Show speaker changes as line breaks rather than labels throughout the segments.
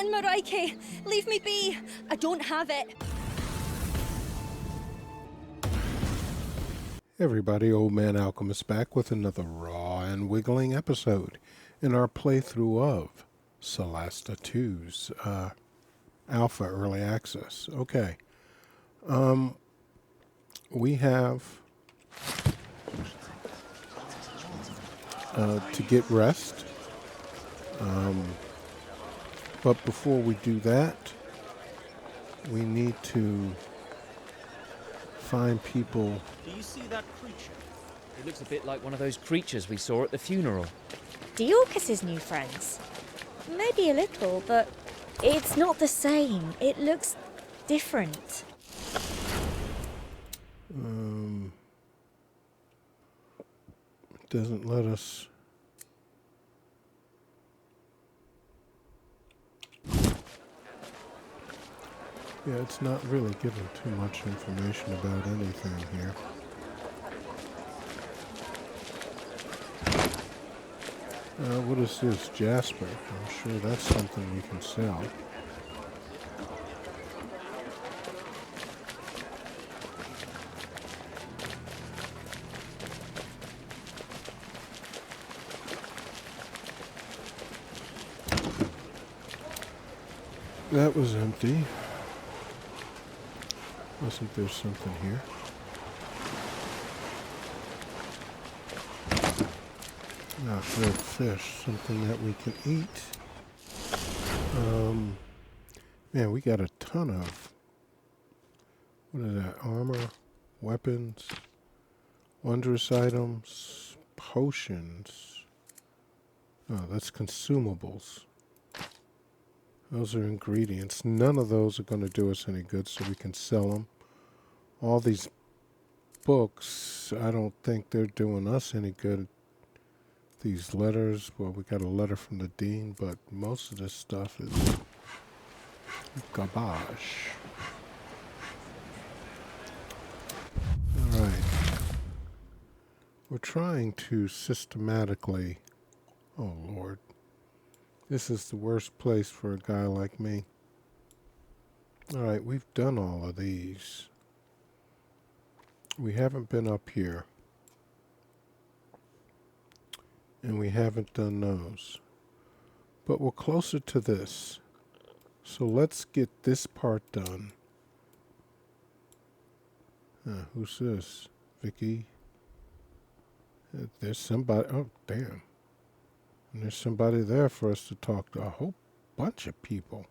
in Moraike! Leave me be! I don't have it!
Everybody, Old Man Alchemist back with another raw and wiggling episode in our playthrough of Solasta 2's Alpha Early Access. Okay. We have to get rest. But before we do that, we need to find people.
Do you see that creature? It looks a bit like one of those creatures we saw at the funeral.
Diorcus's new friends? Maybe a little, but it's not the same. It looks different.
It doesn't let us. Yeah, it's not really giving too much information about anything here. What is this? Jasper. I'm sure that's something we can sell. That was empty. Wasn't there something here? Not red fish, something that we can eat. Man, we got a ton of, what is that, armor, weapons, wondrous items, potions. Oh, that's consumables. Those are ingredients. None of those are going to do us any good, so we can sell them. All these books, I don't think they're doing us any good. These letters, well, we got a letter from the dean, but most of this stuff is garbage. Alright. We're trying to systematically... Oh, Lord. This is the worst place for a guy like me. Alright, we've done all of these. We haven't been up here. And we haven't done those. But we're closer to this. So let's get this part done. Who's this? Vicky? There's somebody. Oh, damn. And there's somebody there for us to talk to. A whole bunch of people.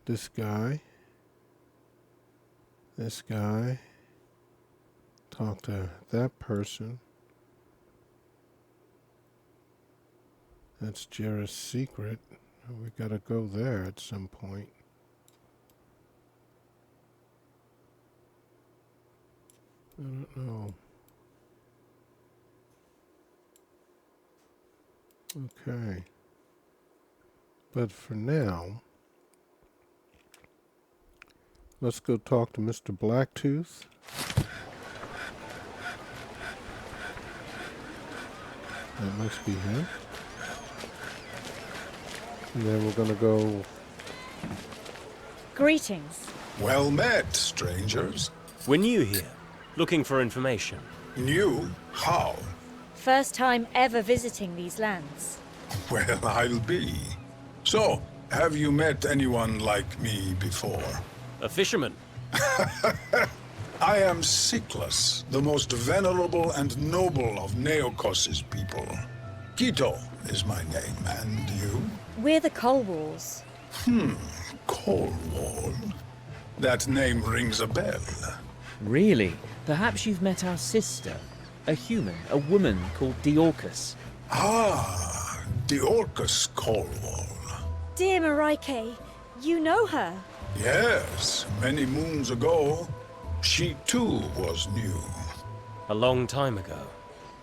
This guy. This guy. Talk to that person. That's Jareth's secret. We gotta go there at some point. I don't know. Okay. But for now, let's go talk to Mr. Blacktooth. That must be him. And then we're gonna go...
Greetings.
Well met, strangers.
We're new here, looking for information.
New? How?
First time ever visiting these lands.
Well, I'll be. So, have you met anyone like me before?
A fisherman.
I am Cyclus, the most venerable and noble of Neokos's people. Quito is my name, and you?
We're the Colwalls.
Colwall. That name rings a bell.
Really? Perhaps you've met our sister. A human, a woman called Diorcus.
Ah, Diorcus Colwall.
Dear Moraike, you know her.
Yes, many moons ago, she too was new.
A long time ago.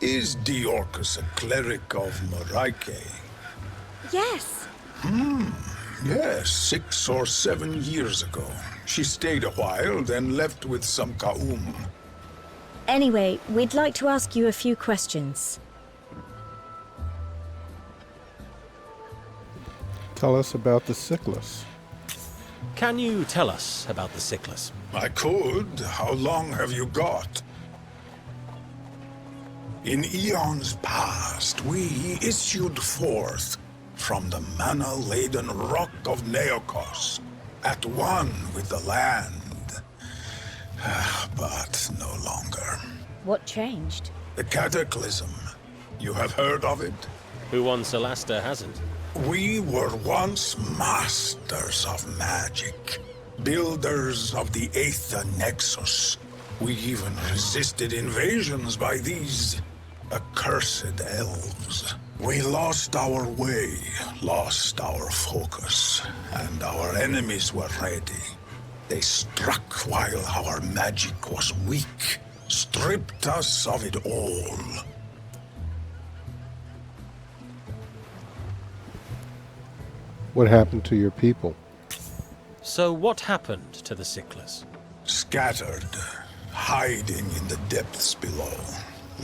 Is Diorcus a cleric of Moraike?
Yes.
Yes, 6 or 7 years ago. She stayed a while, then left with some Ka'um.
Anyway, we'd like to ask you a few questions.
tell us about the Cyclus.
Can you tell us about the Cyclus?
I could. How long have you got? In eons past, we issued forth from the mana-laden rock of Neokos, at one with the land. But no longer.
What changed?
The Cataclysm. You have heard of it?
Who on Solasta hasn't?
We were once masters of magic, builders of the Aether Nexus. We even resisted invasions by these accursed elves. We lost our way, lost our focus, and our enemies were ready. They struck while our magic was weak, stripped us of it all.
What happened to your people?
So what happened to the Cyclus?
Scattered, hiding in the depths below,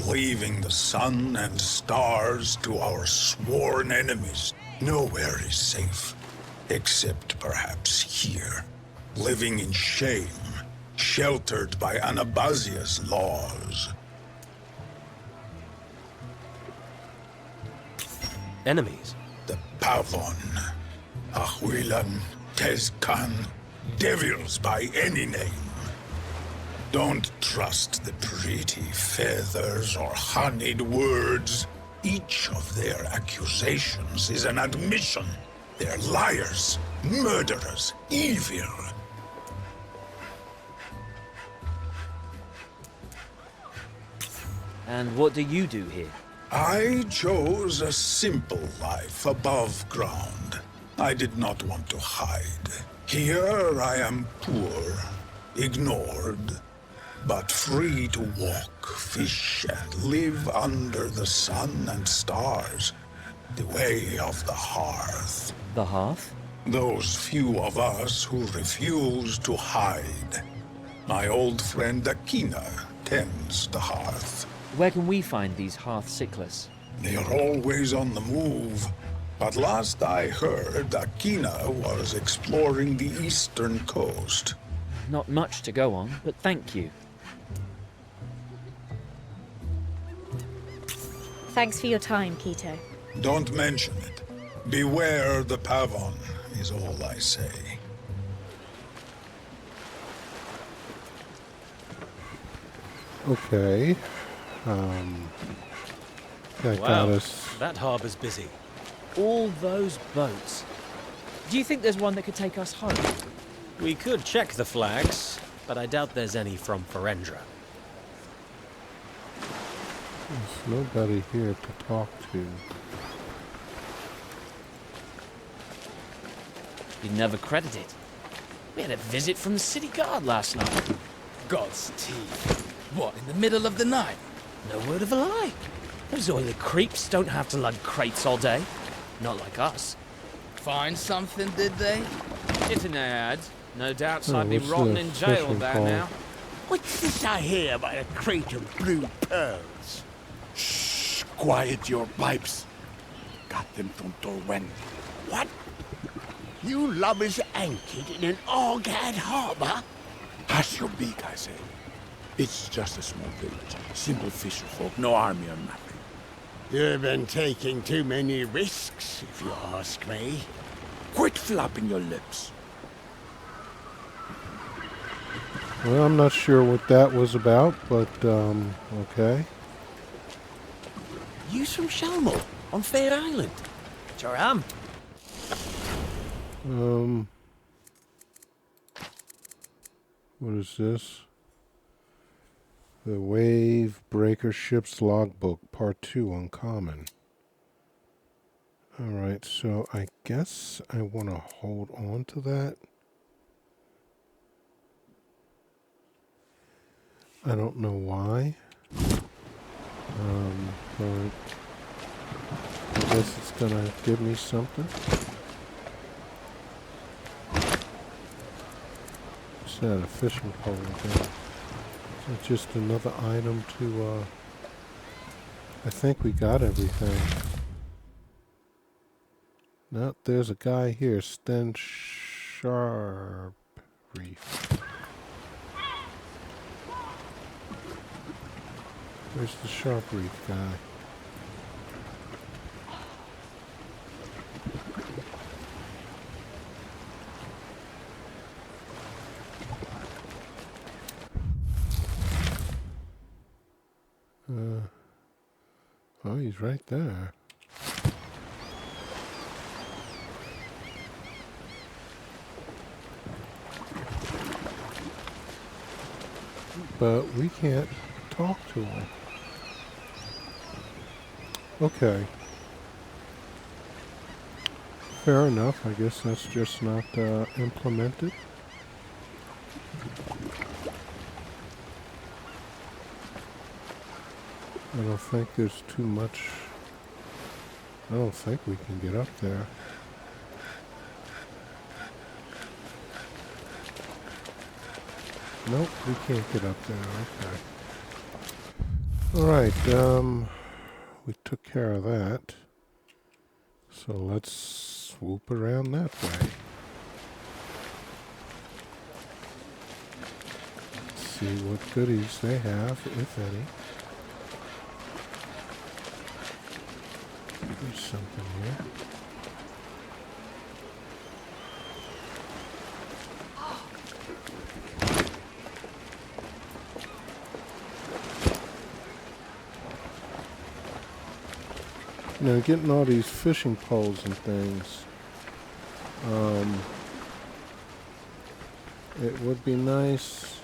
leaving the sun and stars to our sworn enemies. Nowhere is safe, except perhaps here, living in shame, sheltered by Anabazia's laws.
Enemies?
The Pavon, Ahuilan, Tezcan, devils by any name. Don't trust the pretty feathers or honeyed words. Each of their accusations is an admission. They're liars, murderers, evil.
And what do you do here?
I chose a simple life above ground. I did not want to hide. Here I am poor, ignored, but free to walk, fish, and live under the sun and stars, the way of the hearth.
The hearth?
Those few of us who refuse to hide. My old friend Akina tends the hearth.
Where can we find these hearth Cyclus?
They are always on the move. But last I heard, Akina was exploring the eastern coast.
Not much to go on, but thank you.
Thanks for your time, Quito.
Don't mention it. Beware the Pavon, is all I say.
Okay. That got us.
That harbor's busy.
All those boats. Do you think there's one that could take us home?
We could check the flags, but I doubt there's any from Ferendra.
There's nobody here to talk to.
You'd never credit it. We had a visit from the city guard last night.
God's teeth. What, in the middle of the night?
No word of a lie. Those oily creeps don't have to lug crates all day. Not like us.
Find something, did they?
It in their ads. No doubt
Oh,
I'd be
what's
rotting
the
in jail
fishing
there
pole?
now.
What's this I hear about a crate of blue pearls? Shh, quiet your pipes. Got them from Torwen. What? You lubbers anchored in an Argad harbor? Hush your beak, I say. It's just a small village. Simple fisher folk, no army or nothing. You've been taking too many risks, if you ask me. Quit flapping your lips.
Well, I'm not sure what that was about, but, okay.
You from Shalmor, on Fair Island?
Sure am.
What is this? The Wave Breaker Ship's Logbook, Part 2, Uncommon. Alright, so I guess I want to hold on to that. I don't know why. But I guess it's gonna give me something. Is that a fishing pole again? Is it just another item to, I think we got everything. No, there's a guy here, Sten Sharp Reef. Where's the Sharp Reef guy? Oh, he's right there. But we can't talk to him. Okay. Fair enough. I guess that's just not implemented. I don't think there's too much. I don't think we can get up there. Nope, we can't get up there. Okay. Alright, we took care of that. So let's swoop around that way. See what goodies they have, if any. There's something here. You know, getting all these fishing poles and things, it would be nice.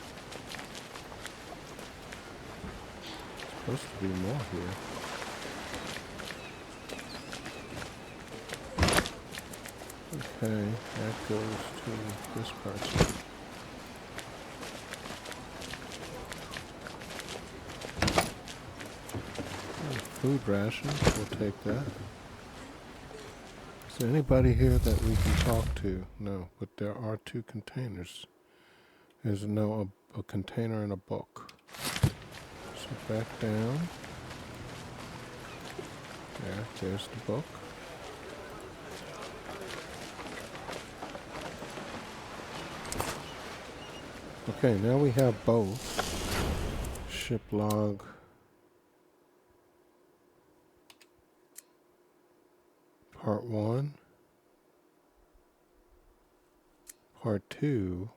There's supposed to be more here. Okay, that goes to this part. Food rations, we'll take that. Is there anybody here that we can talk to? No, but there are two containers. There's a container and a book. So back down. There's the book. Okay, now we have both. Ship log. Part 1. Part 2.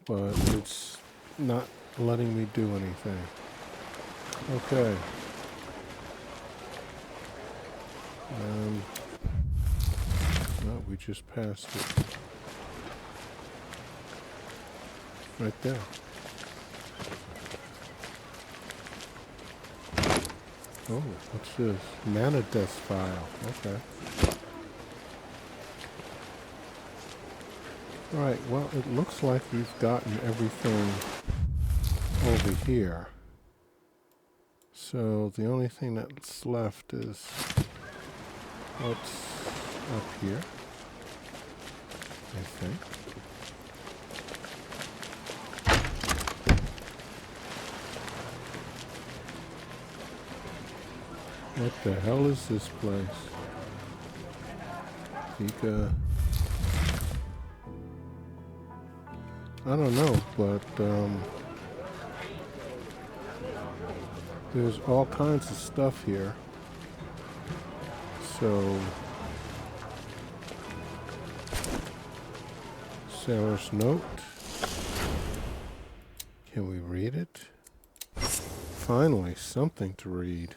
But it's not letting me do anything. Okay. No, we just passed it. Right there. Oh, what's this? Mana death file. Okay. Alright, well, it looks like we've gotten everything over here. So the only thing that's left is what's up here, I think. What the hell is this place? Pika. I don't know, but there's all kinds of stuff here. So sailor's note. Can we read it? Finally, something to read.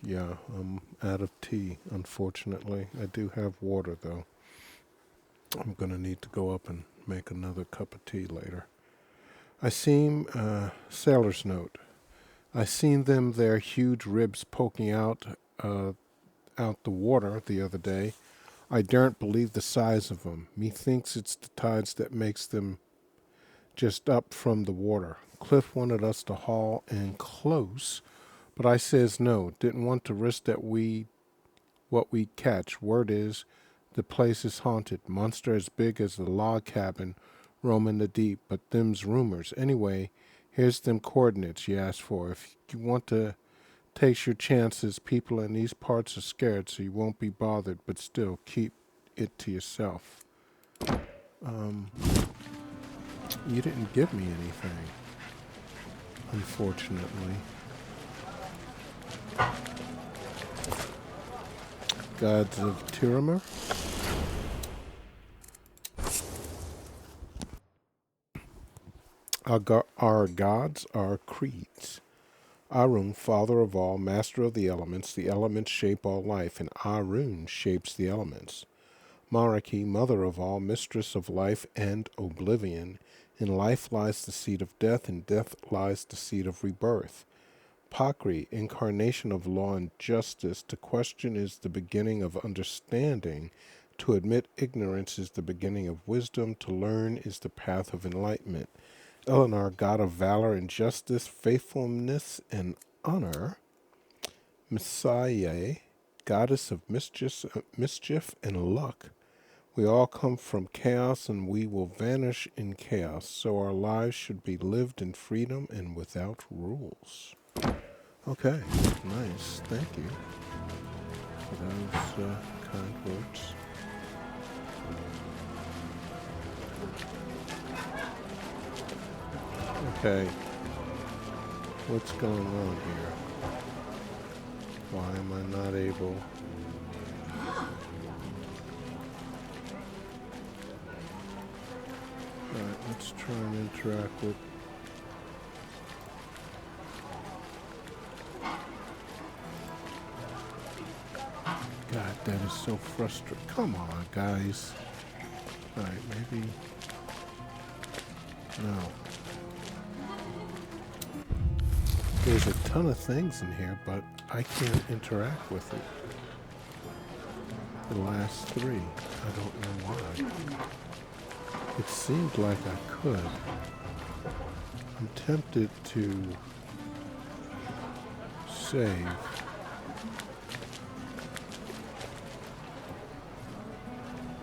Yeah, I'm out of tea, unfortunately. I do have water, though. I'm going to need to go up and make another cup of tea later. I seen, sailor's note. I seen them, their huge ribs poking out the water the other day. I daren't believe the size of them. Methinks it's the tides that makes them just up from the water. Cliff wanted us to haul in close, but I says no, didn't want to risk that what we'd catch. Word is, the place is haunted. Monster as big as the log cabin roaming the deep, but them's rumors. Anyway, Here's them coordinates you asked for. If you want to take your chances, people in these parts are scared, so you won't be bothered, but still keep it to yourself. You didn't give me anything, unfortunately. Gods of Tiramar. Our gods are creeds. Arun, father of all, master of the elements shape all life, and Arun shapes the elements. Maraki, mother of all, mistress of life and oblivion. In life lies the seed of death, in death lies the seed of rebirth. Pakri, incarnation of law and justice. To question is the beginning of understanding. To admit ignorance is the beginning of wisdom. To learn is the path of enlightenment. Eleanor, god of valor and justice, faithfulness and honor. Messiah, goddess of mischief and luck. We all come from chaos and we will vanish in chaos, so our lives should be lived in freedom and without rules. Okay, nice. Thank you for those kind words. Okay, what's going on here? Why am I not able... Alright, let's try and interact with... God, that is so frustrating. Come on, guys. Alright, maybe... No. There's a ton of things in here, but I can't interact with it. The last three. I don't know why. It seemed like I could. I'm tempted to save.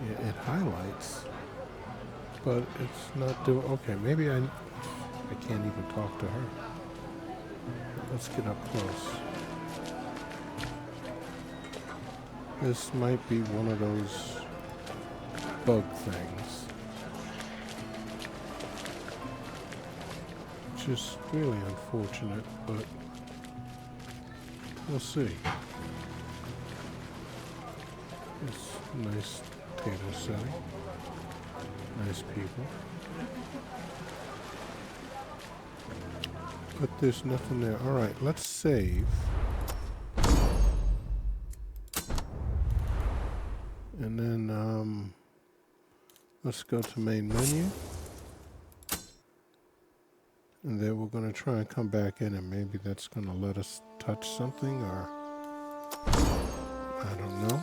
Yeah, it highlights, but it's not doing... Okay, maybe I can't even talk to her. Let's get up close. This might be one of those bug things. Just really unfortunate, but we'll see. It's nice table setting. Nice people. But there's nothing there. Alright, let's save. And then, let's go to main menu. And then we're going to try and come back in, and maybe that's going to let us touch something, or I don't know.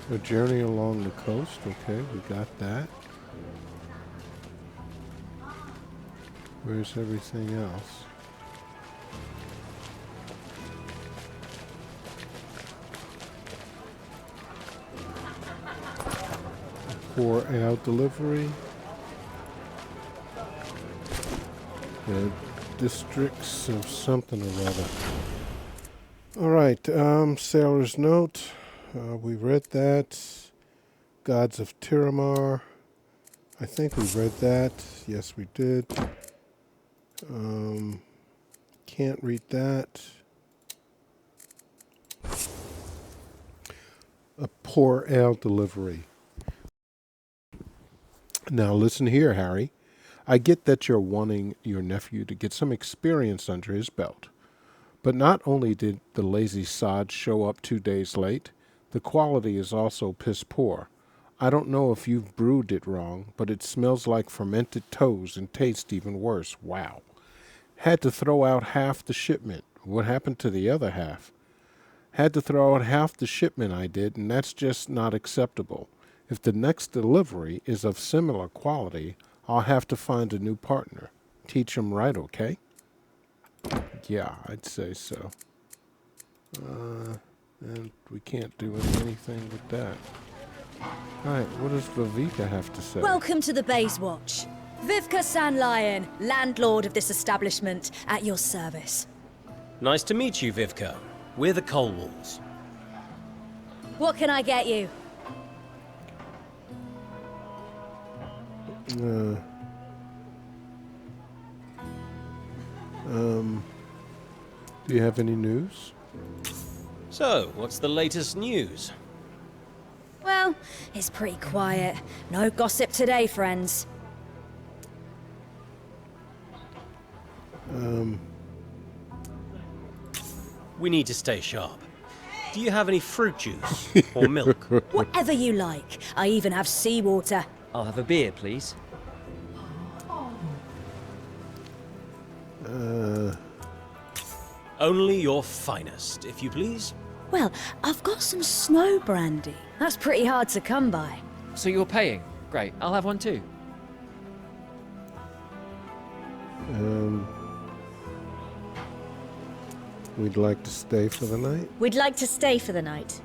A journey along the coast. Okay, we got that. Where's everything else? For our delivery. The districts of something or other. Alright, Sailor's Note. We read that. Gods of Tiramar. I think we read that. Yes, we did. Can't read that. A poor ale delivery. Now listen here, Harry. I get that you're wanting your nephew to get some experience under his belt. But not only did the lazy sod show up 2 days late, the quality is also piss poor. I don't know if you've brewed it wrong, but it smells like fermented toes and tastes even worse. Wow. Had to throw out half the shipment. What happened to the other half? Had to throw out half the shipment I did, and that's just not acceptable. If the next delivery is of similar quality, I'll have to find a new partner. Teach him right, okay? Yeah, I'd say so. And we can't do anything with that. Alright, what does Viveka have to say?
Welcome to the Bays Watch. Vivka Sandlion, landlord of this establishment, at your service.
Nice to meet you, Vivka. We're the Colewalls.
What can I get you?
Do you have any news?
So, what's the latest news?
Well, it's pretty quiet. No gossip today, friends.
We need to stay sharp. Do you have any fruit juice or milk?
Whatever you like. I even have seawater.
I'll have a beer, please.
Only your finest, if you please.
Well, I've got some snow brandy. That's pretty hard to come by.
So you're paying? Great, I'll have one too.
We'd like to stay for the night.
We'd like to stay for the night.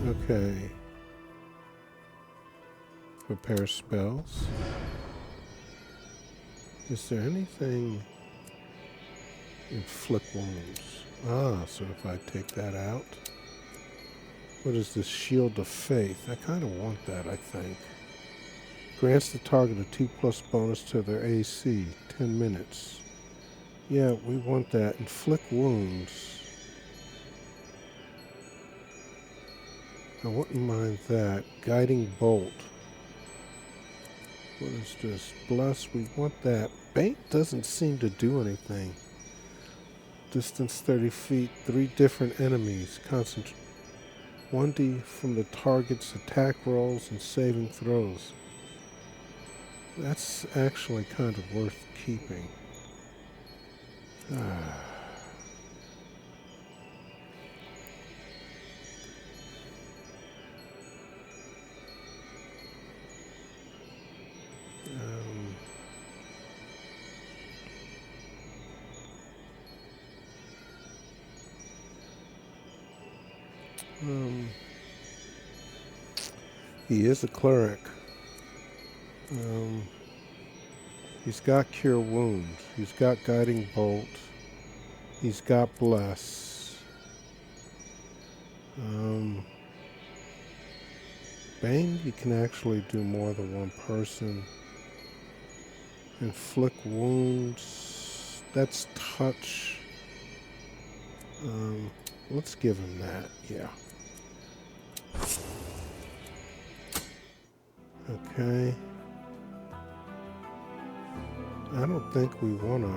Okay. Prepare spells. Is there anything? Inflict wounds. Ah, so if I take that out. What is this? Shield of Faith. I kind of want that, I think. Grants the target a 2+ bonus to their AC. 10 minutes. Yeah, we want that. Inflict wounds. I wouldn't mind that. Guiding Bolt. What is this? Bless. We want that. Bait doesn't seem to do anything. Distance 30 feet. 3 different enemies. Concentrate. 1d from the target's attack rolls and saving throws. That's actually kind of worth keeping. He is a cleric. He's got Cure Wounds. He's got Guiding Bolt. He's got Bless. Bane, you can actually do more than one person. Inflict Wounds. That's Touch. Let's give him that, yeah. Okay. I don't think we want to...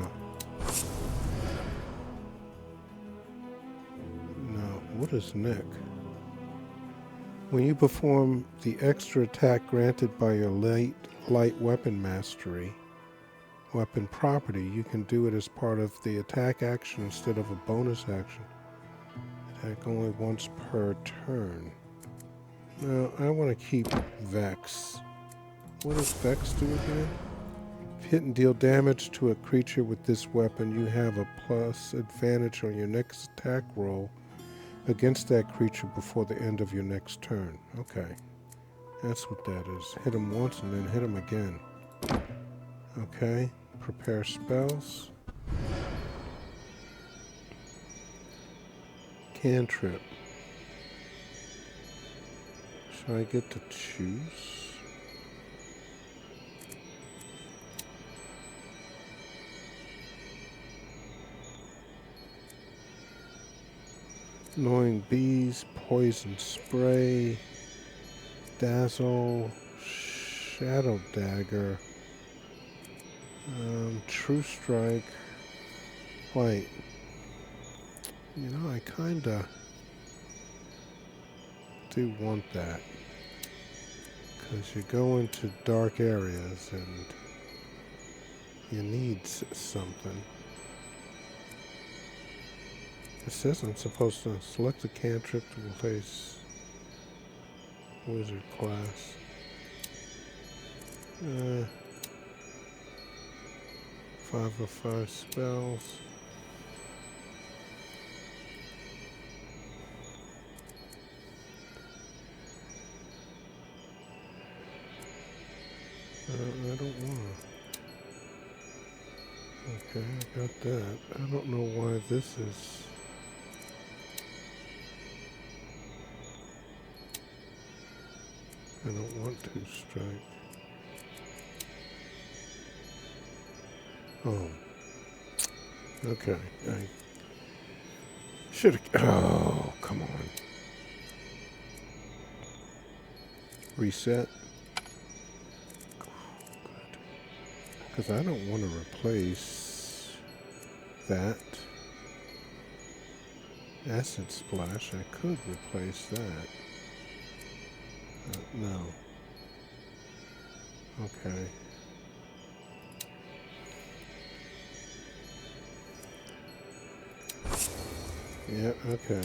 No, what is Nick? When you perform the extra attack granted by your light weapon mastery, weapon property, you can do it as part of the attack action instead of a bonus action. Attack only once per turn. Now, I want to keep Vex. What does Vex do again? If hit and deal damage to a creature with this weapon, you have a plus advantage on your next attack roll against that creature before the end of your next turn. Okay. That's what that is. Hit him once and then hit him again. Okay. Prepare spells. Cantrip. Should I get to choose? Annoying Bees, Poison Spray, Dazzle, Shadow Dagger, True Strike. Wait. You know, I kinda do want that. Because you go into dark areas and you need something. It says I'm supposed to select a cantrip to replace Wizard class. 5 of 5 spells. I don't want to. Okay, I got that. I don't know why this is. I don't want to strike. Oh. Okay. I should have. Oh, come on. Reset. Because I don't want to replace that. Acid Splash. I could replace that. No. Okay. Yeah, okay.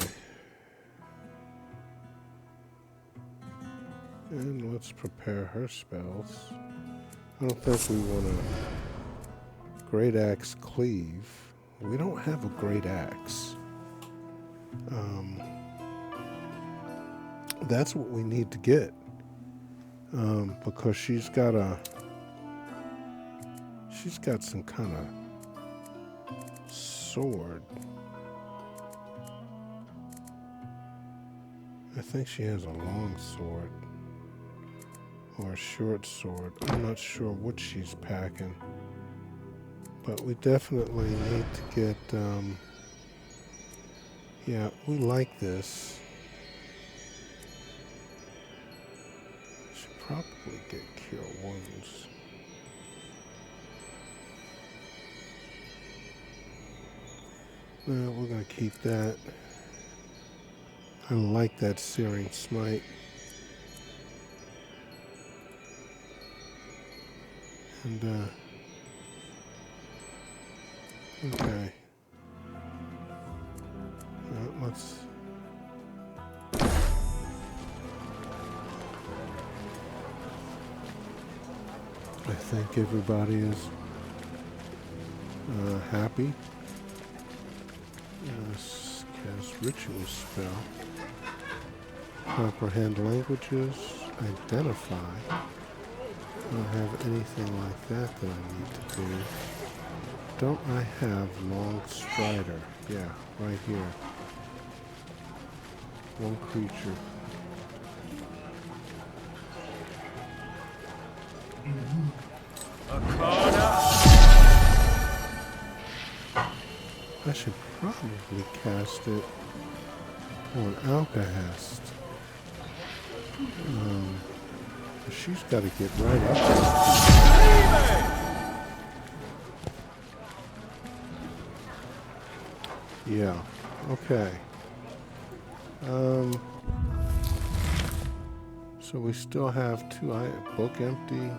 And let's prepare her spells. I don't think we want to Great Axe Cleave. We don't have a Great Axe. That's what we need to get. Because she's got some kind of sword. I think she has a long sword or a short sword. I'm not sure what she's packing, but we definitely need to get, yeah, we like this. Should probably get Cure Wounds. No, we're going to keep that. I like that Searing Smite. And, okay. Let's... I think everybody is happy. Yes, cast Ritual Spell. Comprehend languages. Identify. I don't have anything like that I need to do. Don't I have Long Strider? Yeah, right here. One creature. I should probably cast it on Alcahest. She's got to get right up there. Yeah, okay. So we still have two book empty,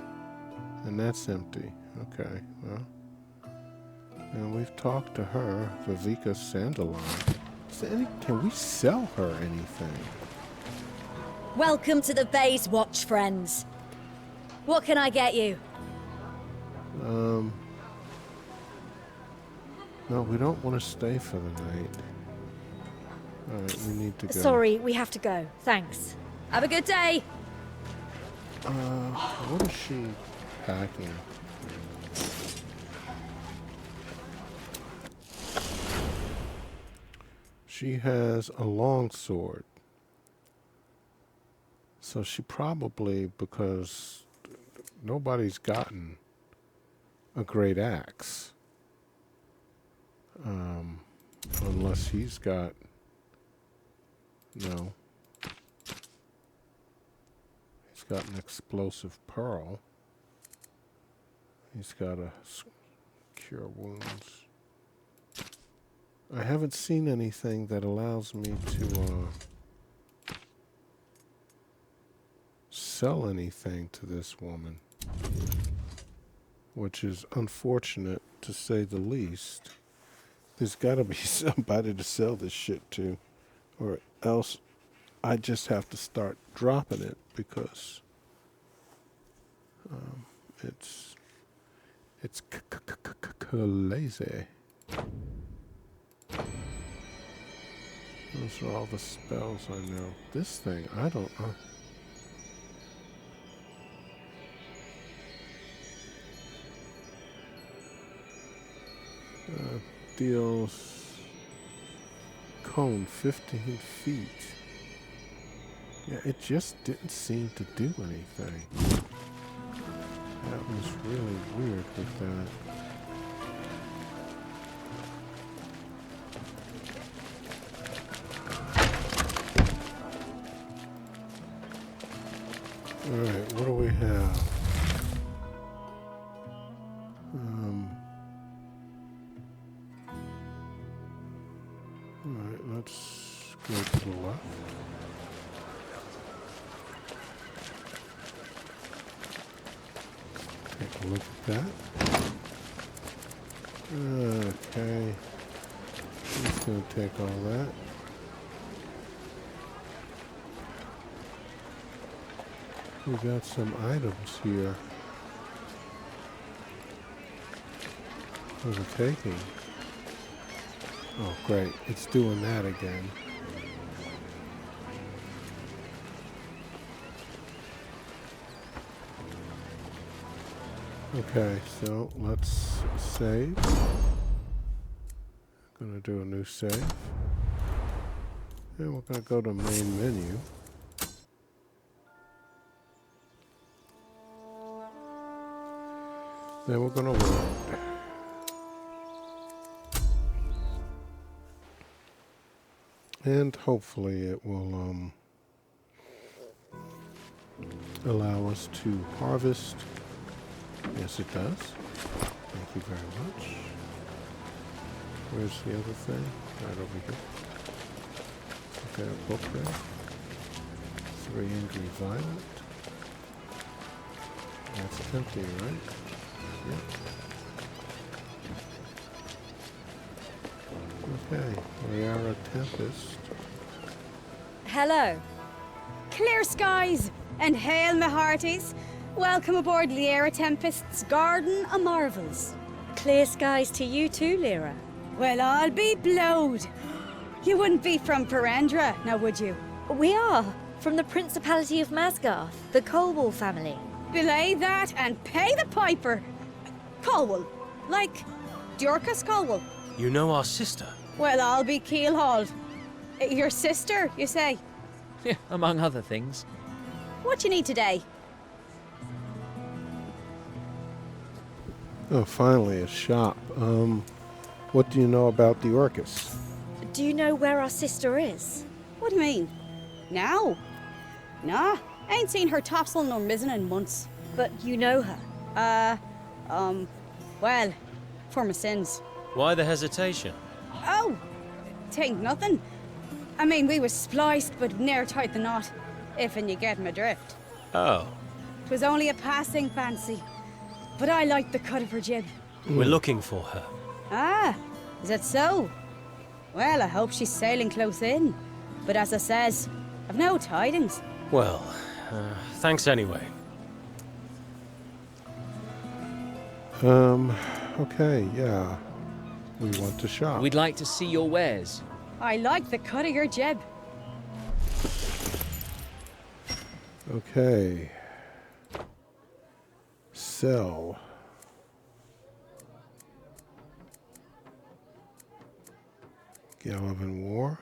and that's empty. Okay, well. And we've talked to her, Viveka Sandalon. Can we sell her anything?
Welcome to the Bay's Watch, friends. What can I get you?
No, we don't want to stay for the night. Alright, we need to go.
Sorry, we have to go. Thanks.
Have a good day.
What is she packing? She has a long sword. So she probably, because nobody's gotten a great axe. Unless he's got, no. He's got an explosive pearl. He's got a cure wounds. I haven't seen anything that allows me to sell anything to this woman, which is unfortunate to say the least. There's got to be somebody to sell this shit to, or else I just have to start dropping it because it's lazy. Those are all the spells I know. This thing, I don't know. Deals cone 15 feet. Yeah, it just didn't seem to do anything. That was really weird with that. Alright, what do we have? Alright, let's go to the left. Take a look at that. Okay. He's going to take all that. We got some items here for the taking. Oh, great. It's doing that again. Okay, so let's save. Gonna do a new save. And we're gonna go to main menu. Then we're gonna load. And hopefully it will allow us to harvest. Yes, it does. Thank you very much. Where's the other thing? Right over here. Okay, a book there. 3 Angry Violet. That's empty, right? Yep. Okay, Liara Tempest.
Hello. Clear skies and hail my hearties. Welcome aboard Liara Tempest's Garden of Marvels.
Clear skies to you too, Lyra.
Well, I'll be blowed. You wouldn't be from Perendra, now would you?
We are from the Principality of Masgarth, the Colwall family.
Belay that and pay the piper. Colwall. Like Dorcas Colwall.
You know our sister?
Well, I'll be keelhauled. Your sister, you say?
Yeah, among other things.
What you need today?
Oh, finally, a shop. What do you know about the Orcus?
Do you know where our sister is?
What do you mean? Now? Nah, ain't seen her topsail nor mizzen in months.
But you know her.
Well, for my sins.
Why the hesitation?
Oh, tain't nothing. I mean, we was spliced, but ne'er tied the knot, if and you get my drift.
Oh,
'Twas only a passing fancy, but I liked the cut of her jib.
we're looking for her.
Ah, is that so? Well, I hope she's sailing close in. But as I says, I've no tidings.
Well, thanks anyway.
Okay, yeah. We want to shop.
We'd like to see your wares.
I like the cut of your jib.
Okay. Sell. Gallivan War.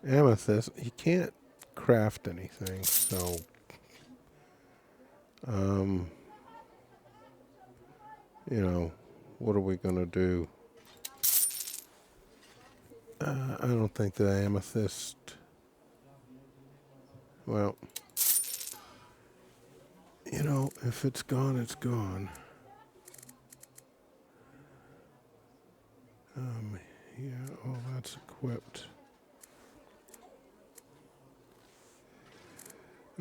Amethyst. You can't craft anything, so you know, what are we gonna do? I don't think the amethyst. Well, you know, if it's gone, it's gone. Yeah, all that's equipped.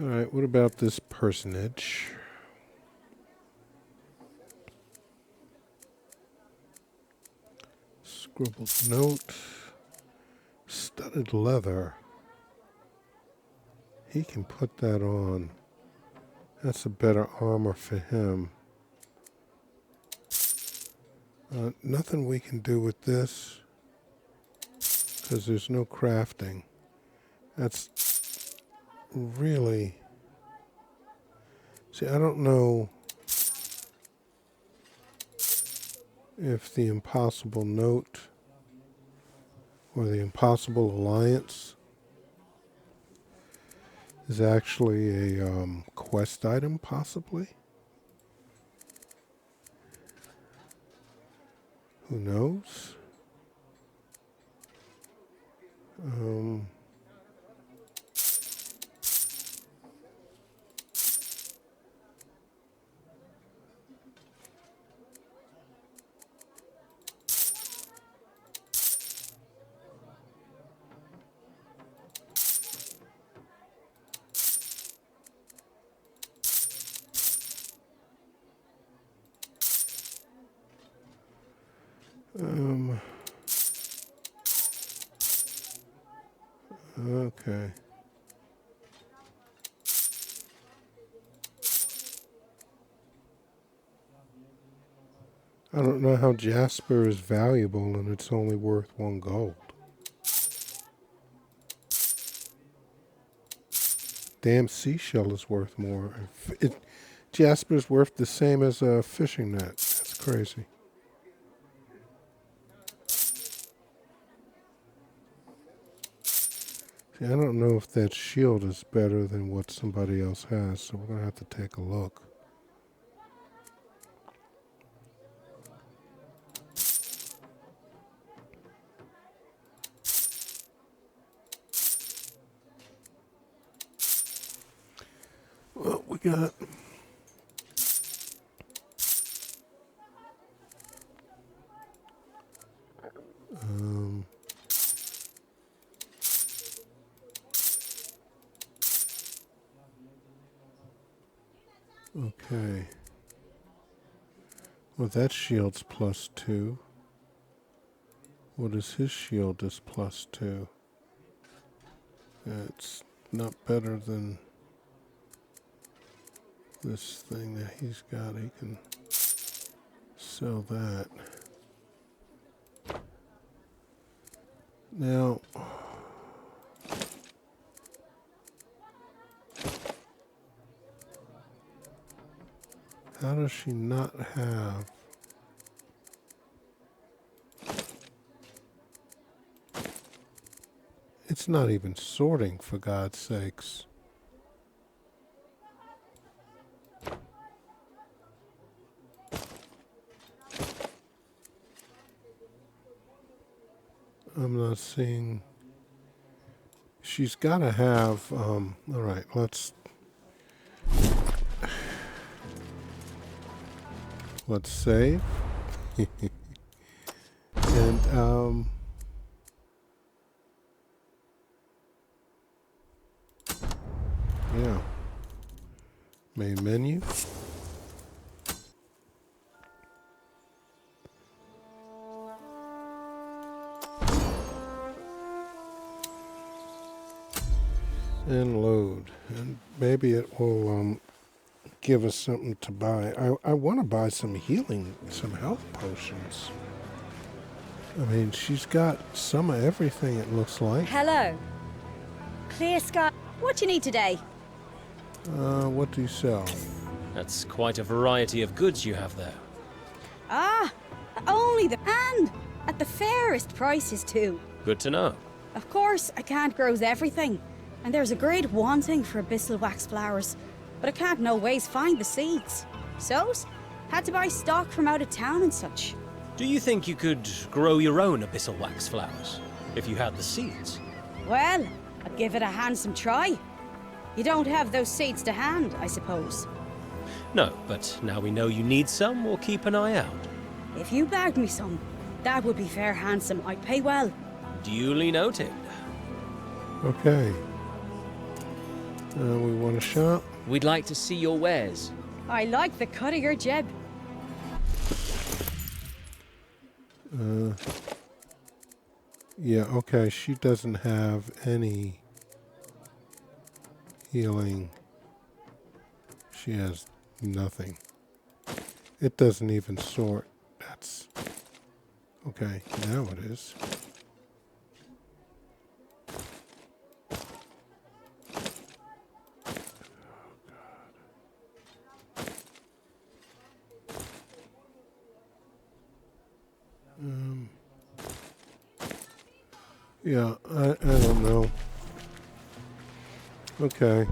All right, what about this personage? Scribbled note. Studded leather. He can put that on. That's a better armor for him. Nothing we can do with this because there's no crafting. That's really... See, I don't know if the Impossible Note or the Impossible Alliance is actually a quest item, possibly. Who knows? Okay. I don't know how jasper is valuable and it's only worth 1 gold. Damn seashell is worth more. Jasper's worth the same as a fishing net. That's crazy. See, I don't know if that shield is better than what somebody else has, so we're going to have to take a look. Well, we got... Okay. Well, that shield's +2. What is his shield is +2. It's not better than this thing that he's got. He can sell that. Now, how does she not have... It's not even sorting, for God's sakes. I'm not seeing... She's got to have... all right, let's save. And, yeah. Main menu. And load. And maybe it will give us something to buy. I want to buy some healing, some health potions. I mean, she's got some of everything, it looks like.
Hello. Clear sky. What do you need today?
What do you sell?
That's quite a variety of goods you have there.
Ah, only the... And at the fairest prices too.
Good to know.
Of course, I can't grow everything. And there's a great wanting for abyssal wax flowers. But I can't no ways find the seeds. So, had to buy stock from out of town and such.
Do you think you could grow your own abyssal wax flowers, if you had the seeds?
Well, I'd give it a handsome try. You don't have those seeds to hand, I suppose.
No, but now we know you need some, we'll keep an eye out.
If you bagged me some, that would be fair handsome. I'd pay well.
Duly noted.
Okay. We want to shop.
We'd like to see your wares.
I like the cut of your jib.
Yeah, okay, she doesn't have any healing. She has nothing. It doesn't even sort. That's... Okay, now it is. Yeah, I don't know. Okay.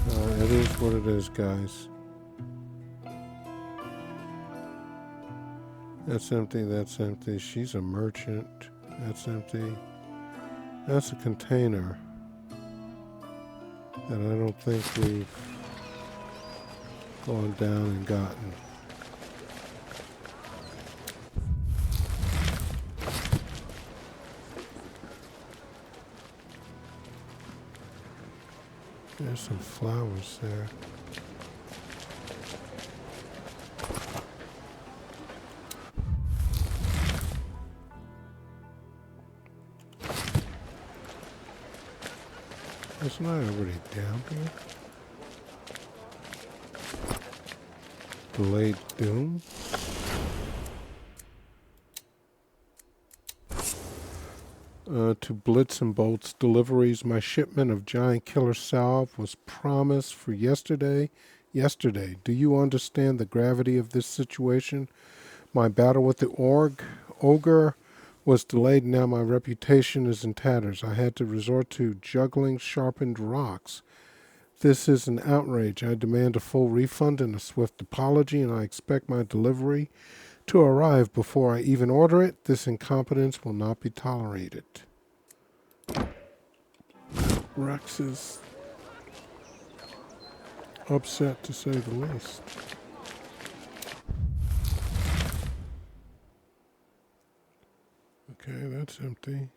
It is what it is, guys. That's empty, that's empty. She's a merchant. That's empty. That's a container that I don't think we've gone down and gotten. There's some flowers there. Isn't I already down here? Delayed doom? To Blitz and Bolt's deliveries, my shipment of giant killer salve was promised for yesterday. Yesterday. Do you understand the gravity of this situation? My battle with the ogre was delayed. Now my reputation is in tatters. I had to resort to juggling sharpened rocks. This is an outrage. I demand a full refund and a swift apology, and I expect my delivery to arrive before I even order it. This incompetence will not be tolerated. Rex is upset, to say the least. Okay, that's empty.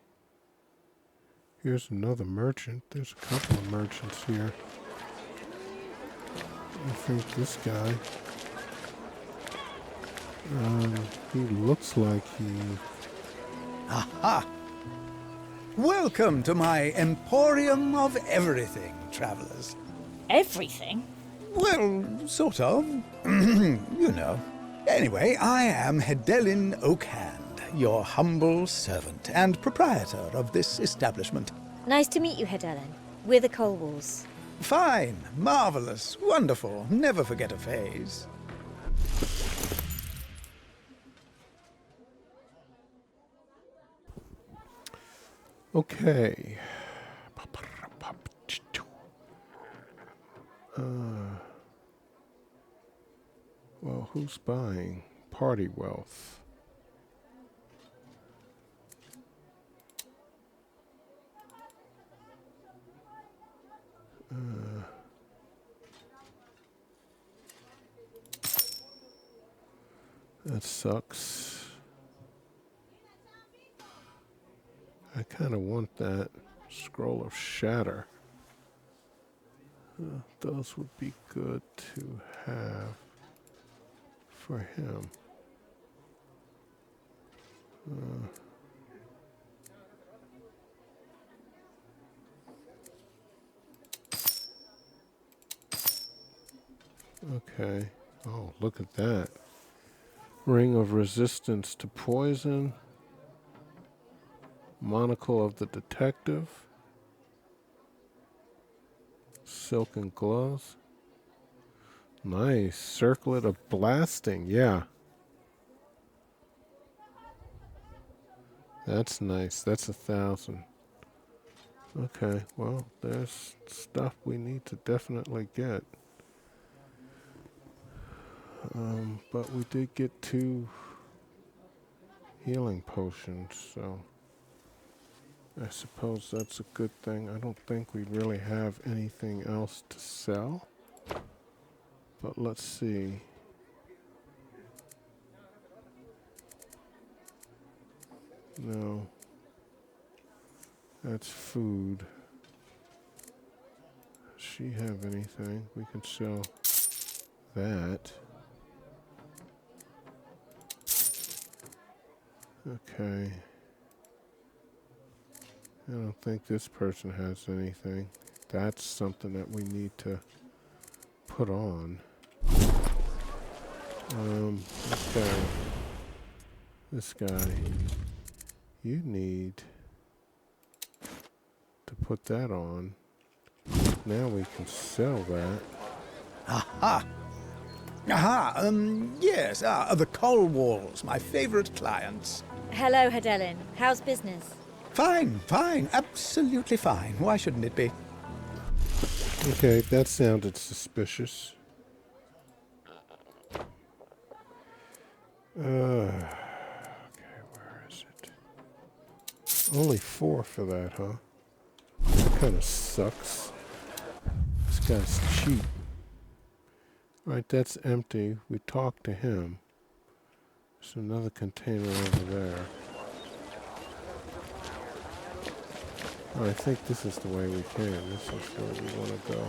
Here's another merchant. There's a couple of merchants here. I think this guy, he looks like he...
Aha! Welcome to my emporium of everything, travelers.
Everything?
Well, sort of. You know. Anyway, I am Hedelin Oakhand, your humble servant and proprietor of this establishment.
Nice to meet you, Hedellen. We're the Colwalls.
Fine, marvelous, wonderful. Never forget a phase.
Okay. Well, who's buying? Party wealth. That sucks. I kind of want that scroll of shatter. Those would be good to have for him. Okay. Oh, look at that. Ring of resistance to poison. Monocle of the detective. Silken gloves. Nice. Circlet of blasting. Yeah. That's nice. That's 1,000. Okay. Well, there's stuff we need to definitely get. But we did get 2 healing potions, so I suppose that's a good thing. I don't think we really have anything else to sell. But let's see. No. That's food. Does she have anything? We can sell that. Okay. I don't think this person has anything. That's something that we need to put on. This guy, you need to put that on. Now we can sell that.
Aha! Aha! Yes, the coal walls, my favorite clients.
Hello, Hedelin. How's business?
Fine, fine, absolutely fine. Why shouldn't it be?
Okay, that sounded suspicious. Okay, where is it? Only 4 for that, huh? That kind of sucks. This guy's cheap. Right, that's empty. We talked to him. There's another container over there. Oh, I think this is the way we came. This is where we want to go.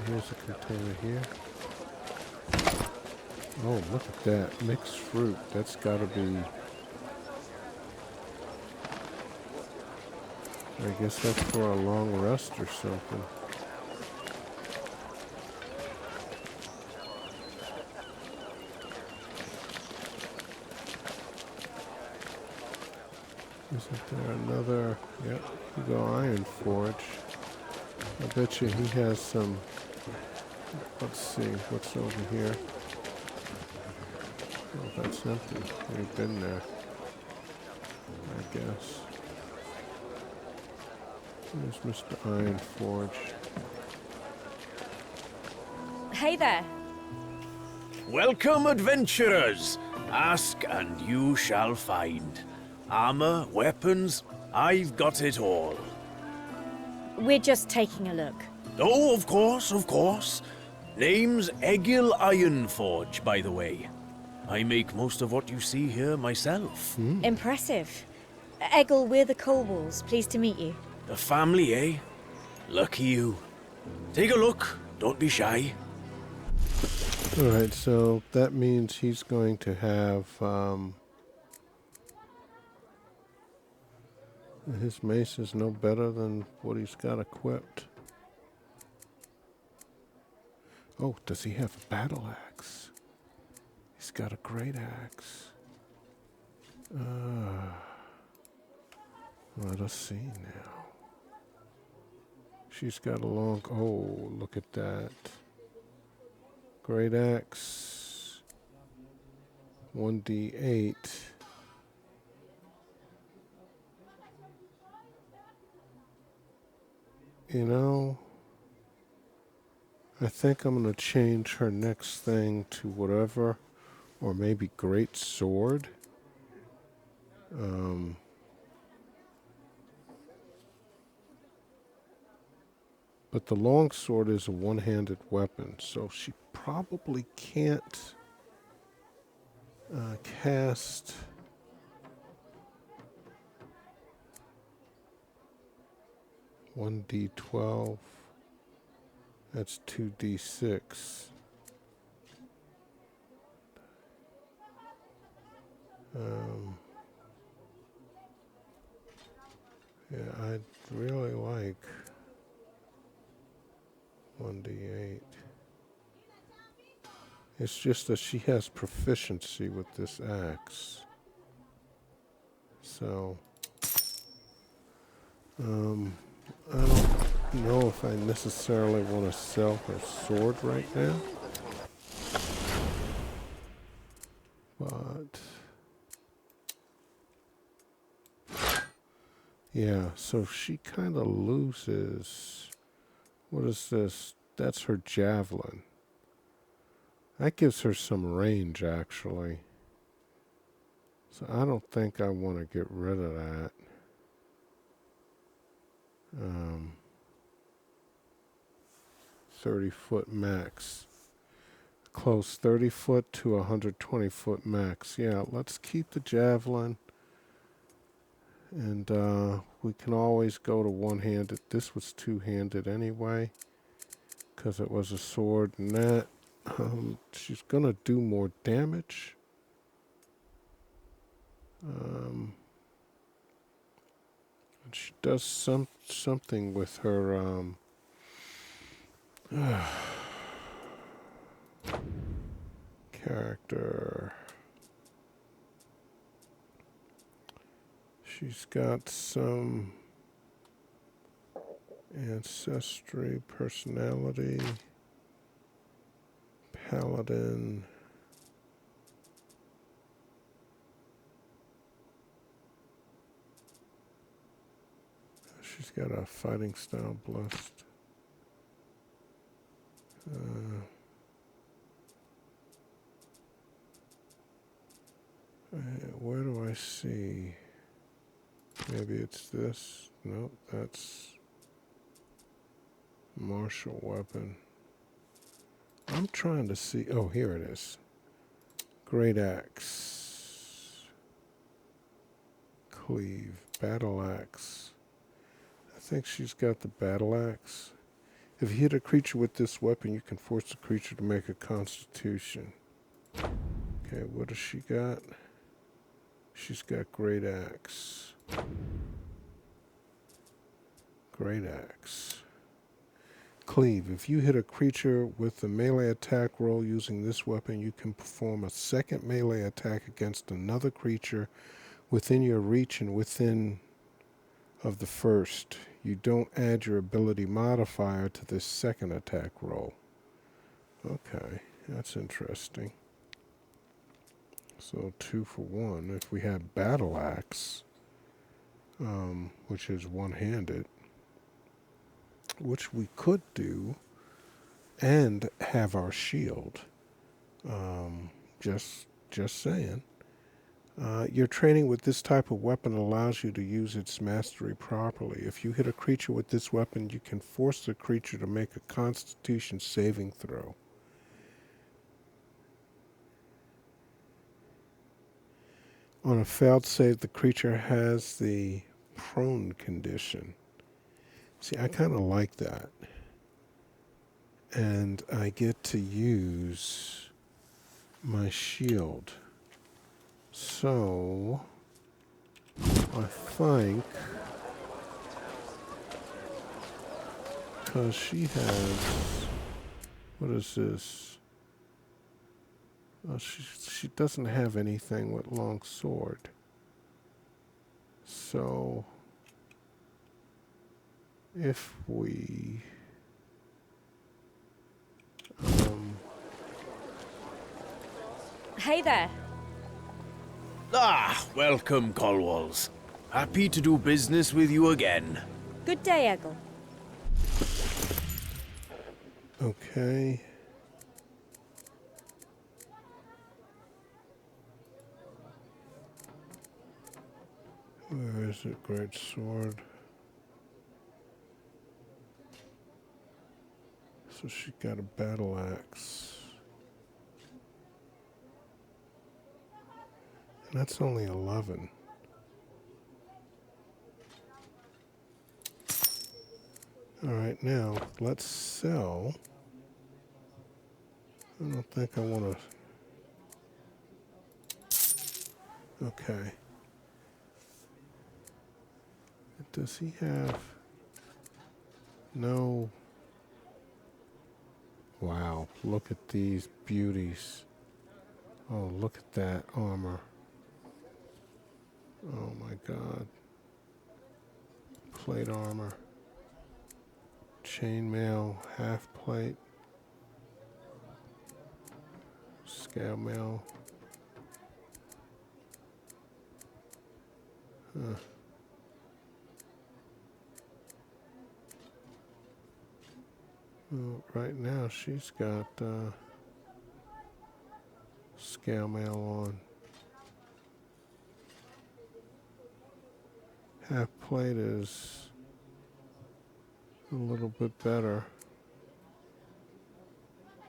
Here's a container here. Oh, look at that. Mixed fruit. That's got to be... I guess that's for a long rest or something. Isn't there another... Yep, you go Iron Forge. I bet you he has some... Let's see, what's over here? Oh, that's empty. We've been there, I guess. There's Mr. Iron Forge.
Hey there.
Welcome, adventurers. Ask and you shall find. Armor, weapons, I've got it all.
We're just taking a look.
Oh, of course, of course. Name's Egil Ironforge, by the way. I make most of what you see here myself.
Impressive. Egil, we're the Colwalls. Pleased to meet you.
A family, eh? Lucky you. Take a look. Don't be shy.
Alright, so that means he's going to have... his mace is no better than what he's got equipped. Oh, does he have a battle axe? He's got a great axe. Let us see now. She's got a long... Oh, look at that. Great axe. 1d8. You know, I think I'm going to change her next thing to whatever, or maybe Great Sword. But the long sword is a one-handed weapon, so she probably can't cast... One D12. That's 2d6. Yeah, I'd really like 1d8. It's just that she has proficiency with this axe. So, I don't know if I necessarily want to sell her sword right now. But... yeah, so she kind of loses... What is this? That's her javelin. That gives her some range, actually. So I don't think I want to get rid of that. 30-foot max. Close 30 foot to 120 foot max. Yeah, let's keep the javelin. And we can always go to one-handed. This was two-handed anyway, because it was a sword. And that, she's going to do more damage. And she does something with her character. She's got some ancestry, personality, paladin. She's got a fighting style blessed. Where do I see? Maybe it's this. Nope, that's martial weapon. I'm trying to see. Oh, here it is. Great axe. Cleave. Battle axe. I think she's got the battle axe. If you hit a creature with this weapon, you can force the creature to make a constitution. Okay, what does she got? She's got great axe. Great axe. Cleave. If you hit a creature with a melee attack roll using this weapon, you can perform a second melee attack against another creature within your reach and within of the first. You don't add your ability modifier to this second attack roll. Okay, that's interesting. So 2 for 1. If we had battle axe, which is one-handed, which we could do, and have our shield. Just saying. Your training with this type of weapon allows you to use its mastery properly. If you hit a creature with this weapon, you can force the creature to make a Constitution saving throw. On a failed save, the creature has the prone condition. See, I kind of like that. And I get to use my shield. So, I think, because she has, what is this? She doesn't have anything with long sword. So, if we,
Hey there.
Ah, welcome, Colwalls. Happy to do business with you again.
Good day, Eggle.
okay. Where is it? Great sword. So she got a battle axe. And that's only 11. Alright, now let's sell. I don't think I want to. Okay. Does he have. No. Wow, look at these beauties. Oh, look at that armor. Oh my god. Plate armor. Chainmail, half plate. Scale mail. Huh. Well, right now she's got scale mail on. Half plate is a little bit better.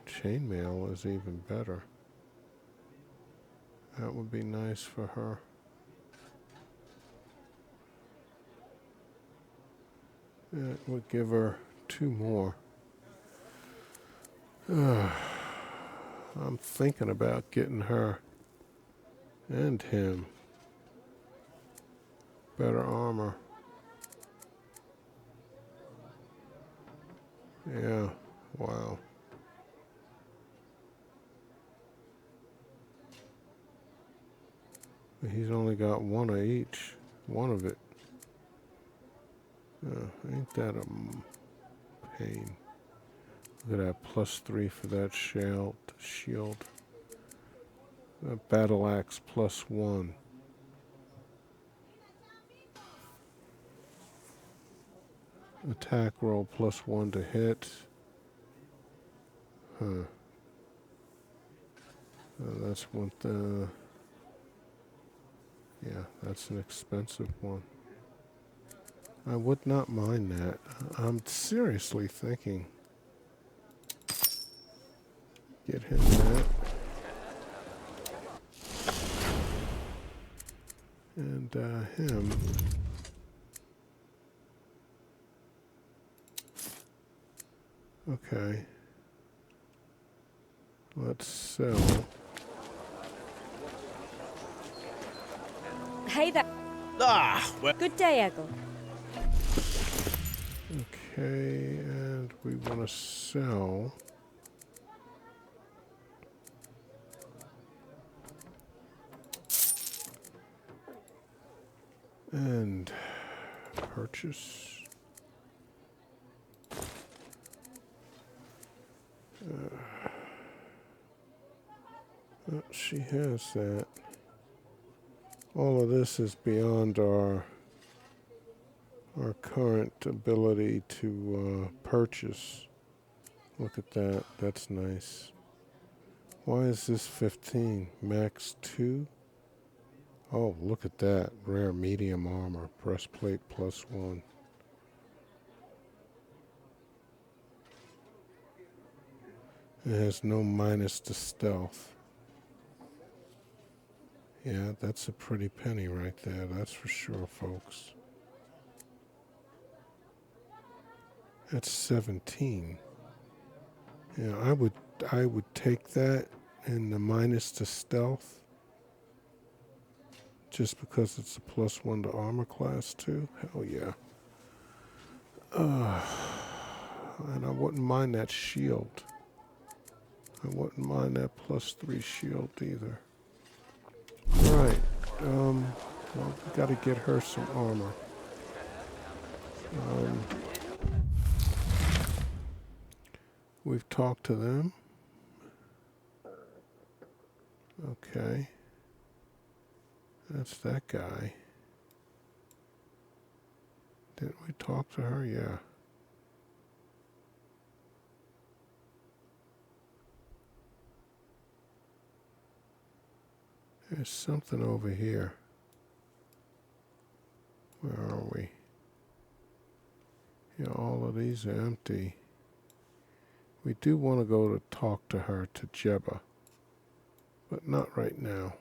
Chainmail is even better. That would be nice for her. That would give her 2 more. I'm thinking about getting her and him better armor. Yeah, wow. He's only got one of each. One of it. Ain't that a pain? Look at that, +3 for that shield. Battle axe +1. Attack roll +1 to hit. Huh. That's one. Yeah, that's an expensive one. I would not mind that. I'm seriously thinking. Get him that. And him. Okay. Let's sell.
Hey there.
Well.
Good day, Eggle.
Okay, and we want to sell. And purchase. She has that. All of this is beyond our current ability to purchase. Look at that. That's nice. Why is this 15? Max 2? Oh, look at that. Rare medium armor. Breastplate +1. It has no minus to stealth. Yeah, that's a pretty penny right there. That's for sure, folks. That's 17. Yeah, I would take that and the minus to stealth. Just because it's a +1 to armor class too. Hell yeah. And I wouldn't mind that shield. I wouldn't mind that +3 shield either. Alright. Well, we gotta get her some armor. We've talked to them. Okay. That's that guy. Didn't we talk to her? Yeah. There's something over here. Where are we? Yeah, all of these are empty. We do want to go to talk to her, to Jebba. But not right now.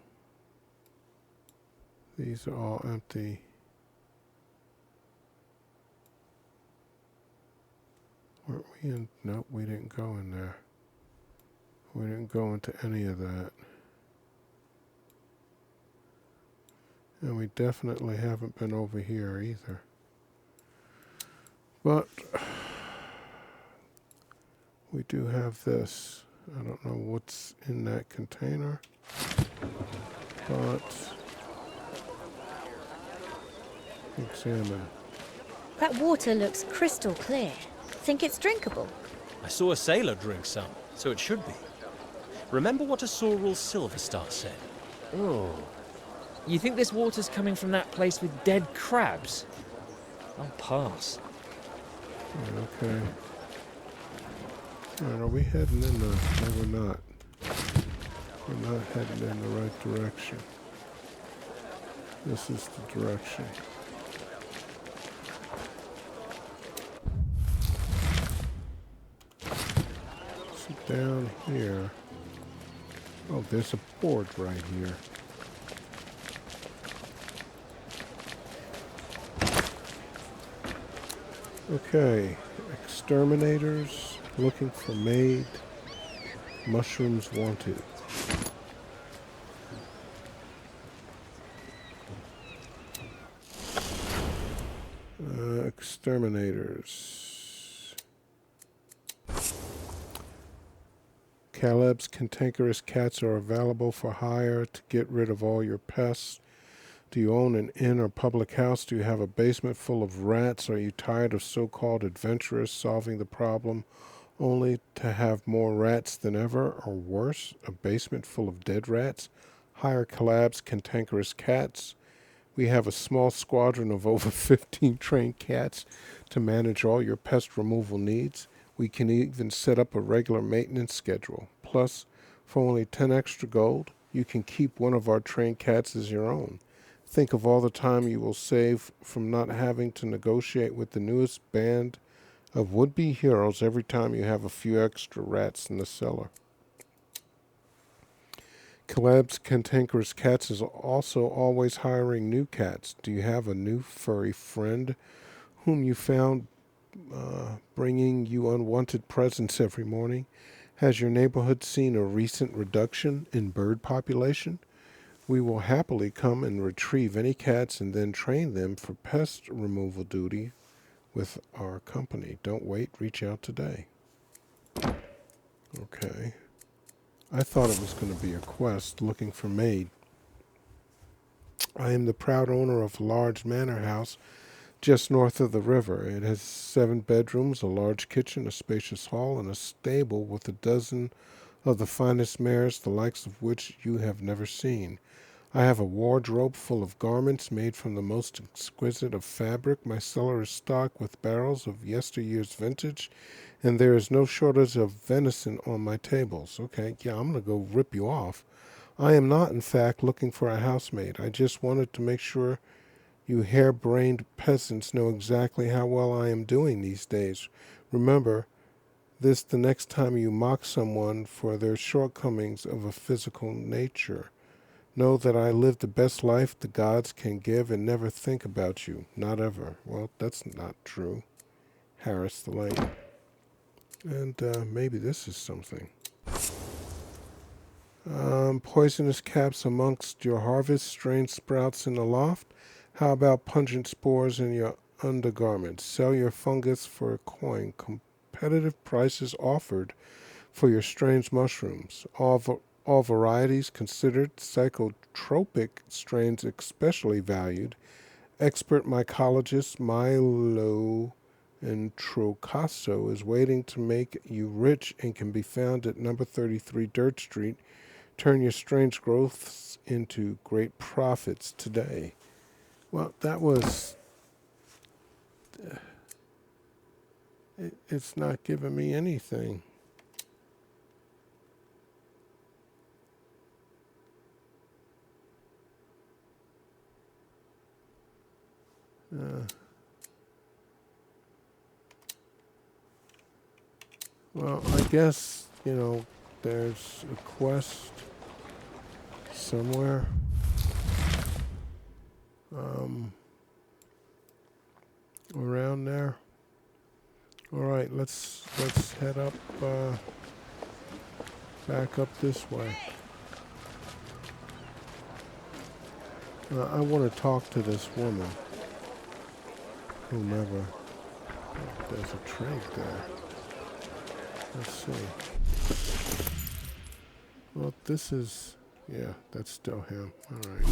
These are all empty. Weren't we in? Nope, we didn't go in there. We didn't go into any of that. And we definitely haven't been over here either. But we do have this. I don't know what's in that container, but examine.
That water looks crystal clear. Think it's drinkable?
I saw a sailor drink some, so it should be. Remember what a Sorrel Silver Star said?
Oh. You think this water's coming from that place with dead crabs? I'll pass.
Okay. Alright, are we heading in the... No, we're not. We're not heading in the right direction. This is the direction. So down here... Oh, there's a board right here. Okay, exterminators, looking for maid, mushrooms wanted. exterminators. Caleb's cantankerous cats are available for hire to get rid of all your pests. Do you own an inn or public house? Do you have a basement full of rats? Are you tired of so-called adventurers solving the problem only to have more rats than ever, or worse, a basement full of dead rats? Hire Caleb's cantankerous cats. We have a small squadron of over 15 trained cats to manage all your pest removal needs. We can even set up a regular maintenance schedule. Plus, for only 10 extra gold, you can keep one of our trained cats as your own. Think of all the time you will save from not having to negotiate with the newest band of would-be heroes every time you have a few extra rats in the cellar. Caleb's Cantankerous Cats is also always hiring new cats. Do you have a new furry friend whom you found bringing you unwanted presents every morning? Has your neighborhood seen a recent reduction in bird population? We will happily come and retrieve any cats and then train them for pest removal duty with our company. Don't wait, reach out today. Okay. I thought it was going to be a quest looking for maid. I am the proud owner of a large manor house just north of the river. It has 7 bedrooms, a large kitchen, a spacious hall, and a stable with a dozen of the finest mares, the likes of which you have never seen. I have a wardrobe full of garments made from the most exquisite of fabric. My cellar is stocked with barrels of yesteryear's vintage, and there is no shortage of venison on my tables. Okay, yeah, I'm going to go rip you off. I am not, in fact, looking for a housemaid. I just wanted to make sure you harebrained peasants know exactly how well I am doing these days. Remember this the next time you mock someone for their shortcomings of a physical nature. Know that I live the best life the gods can give and never think about you. Not ever. Well, that's not true. Harris the Lane. And maybe this is something. Poisonous caps amongst your harvest, strange sprouts in the loft. How about pungent spores in your undergarments? Sell your fungus for a coin. Competitive prices offered for your strange mushrooms. All varieties considered, psychotropic strains especially valued. Expert mycologist Milo Introcaso is waiting to make you rich and can be found at number 33 Dirt Street. Turn your strange growths into great profits today. Well, that was... it's not giving me anything. Well, I guess, there's a quest somewhere. Around there. All right, let's head up, back up this way. I want to talk to this woman. Whomever. There's a trig there. Let's see. Well, this is... yeah, that's still him. All right.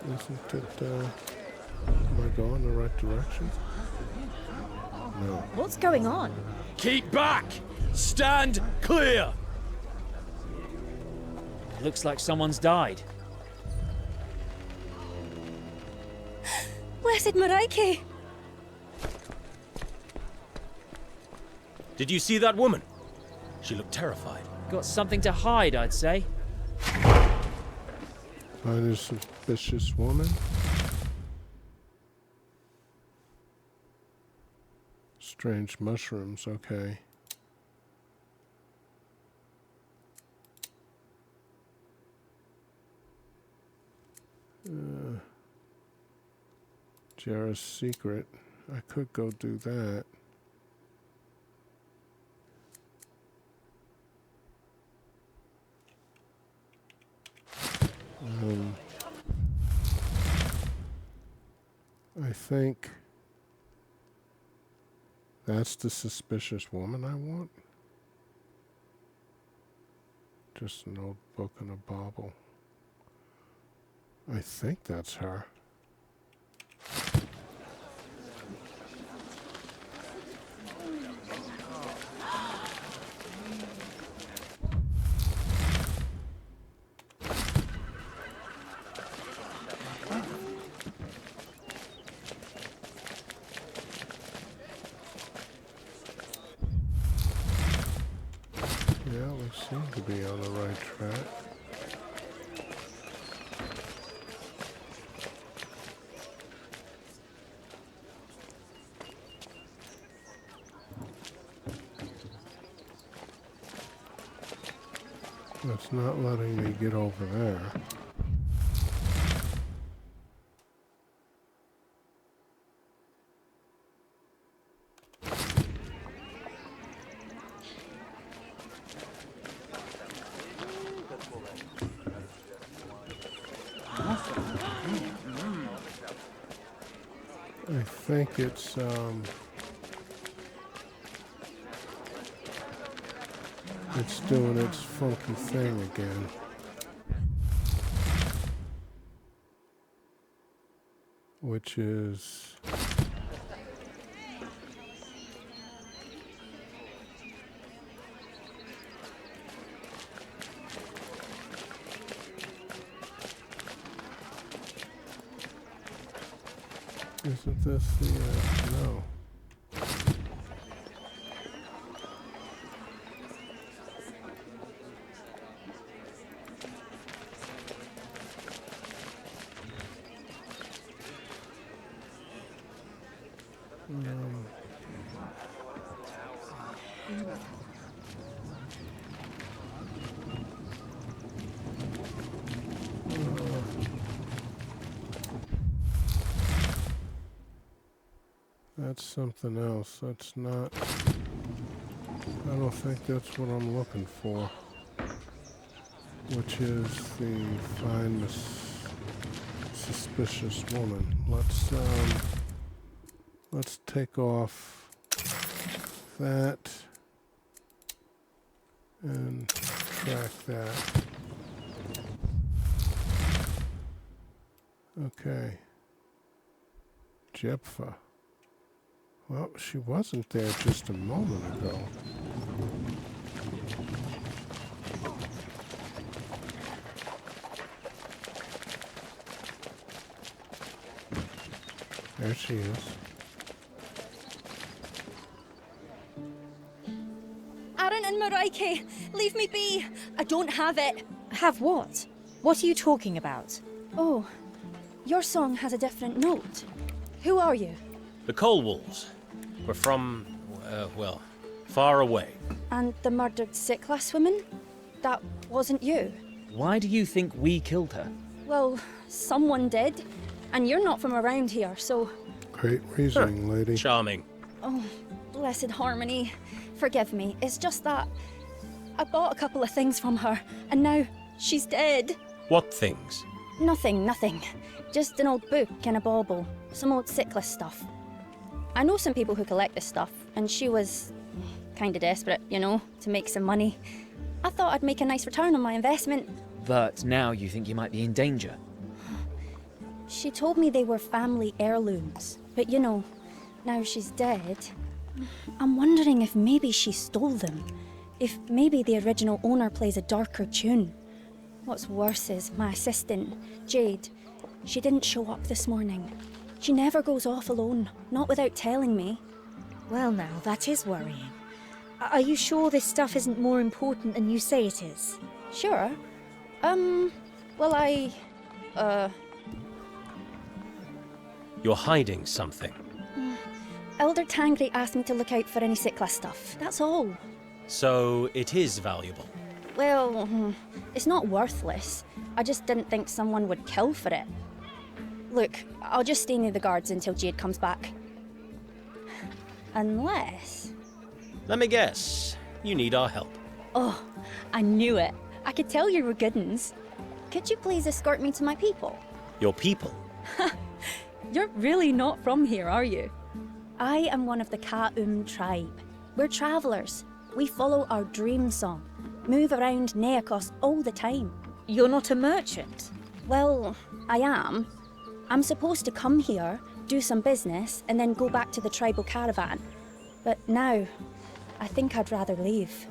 Isn't it... am I going the right direction? No.
What's going on?
Keep back! Stand clear!
Looks like someone's died.
Where's it, Mareike?
Did you see that woman? She looked terrified.
Got something to hide, I'd say.
Find a suspicious woman. Strange mushrooms, okay. Jara's secret. I could go do that. I think that's the suspicious woman I want. Just an old book and a bauble. I think that's her. Yeah, we seem to be on the right track. It's not letting me get over there. I think it's doing its funky thing again. Which is isn't this the no. That's something else. That's not... I don't think that's what I'm looking for. Which is the find the suspicious woman. Let's take off that and track that. Okay. Jephthah. Well, she wasn't there just a moment ago. There she is.
Aaron and Maraike, leave me be. I don't have it.
Have what? What are you talking about?
Oh, your song has a different note. Who are you?
The Colewolves. We're from, well, far away.
And the murdered Sicklass woman? That wasn't you?
Why do you think we killed her?
Well, someone did. And you're not from around here, so...
Great reasoning, lady.
Charming.
Oh, blessed Harmony. Forgive me, it's just that... I bought a couple of things from her, and now she's dead.
What things?
Nothing. Just an old book and a bauble. Some old Sicklass stuff. I know some people who collect this stuff, and she was... kinda desperate, you know, to make some money. I thought I'd make a nice return on my investment.
But now you think you might be in danger.
She told me they were family heirlooms, but you know, now she's dead. I'm wondering if maybe she stole them. If maybe the original owner plays a darker tune. What's worse is my assistant, Jade. She didn't show up this morning. She never goes off alone, not without telling me.
Well now, that is worrying. Are you sure this stuff isn't more important than you say it is?
Sure. Well,
You're hiding something.
Elder Tangri asked me to look out for any Sicklass stuff, that's all.
So it is valuable.
Well, it's not worthless. I just didn't think someone would kill for it. Look, I'll just stay near the guards until Jade comes back. Unless...
Let me guess. You need our help.
Oh, I knew it. I could tell you were good uns. Could you please escort me to my people?
Your people?
You're really not from here, are you?
I am one of the Ka'um tribe. We're travellers. We follow our dream song. Move around Neakos all the time.
You're not a merchant?
Well, I am. I'm supposed to come here, do some business, and then go back to the tribal caravan. But now, I think I'd rather leave.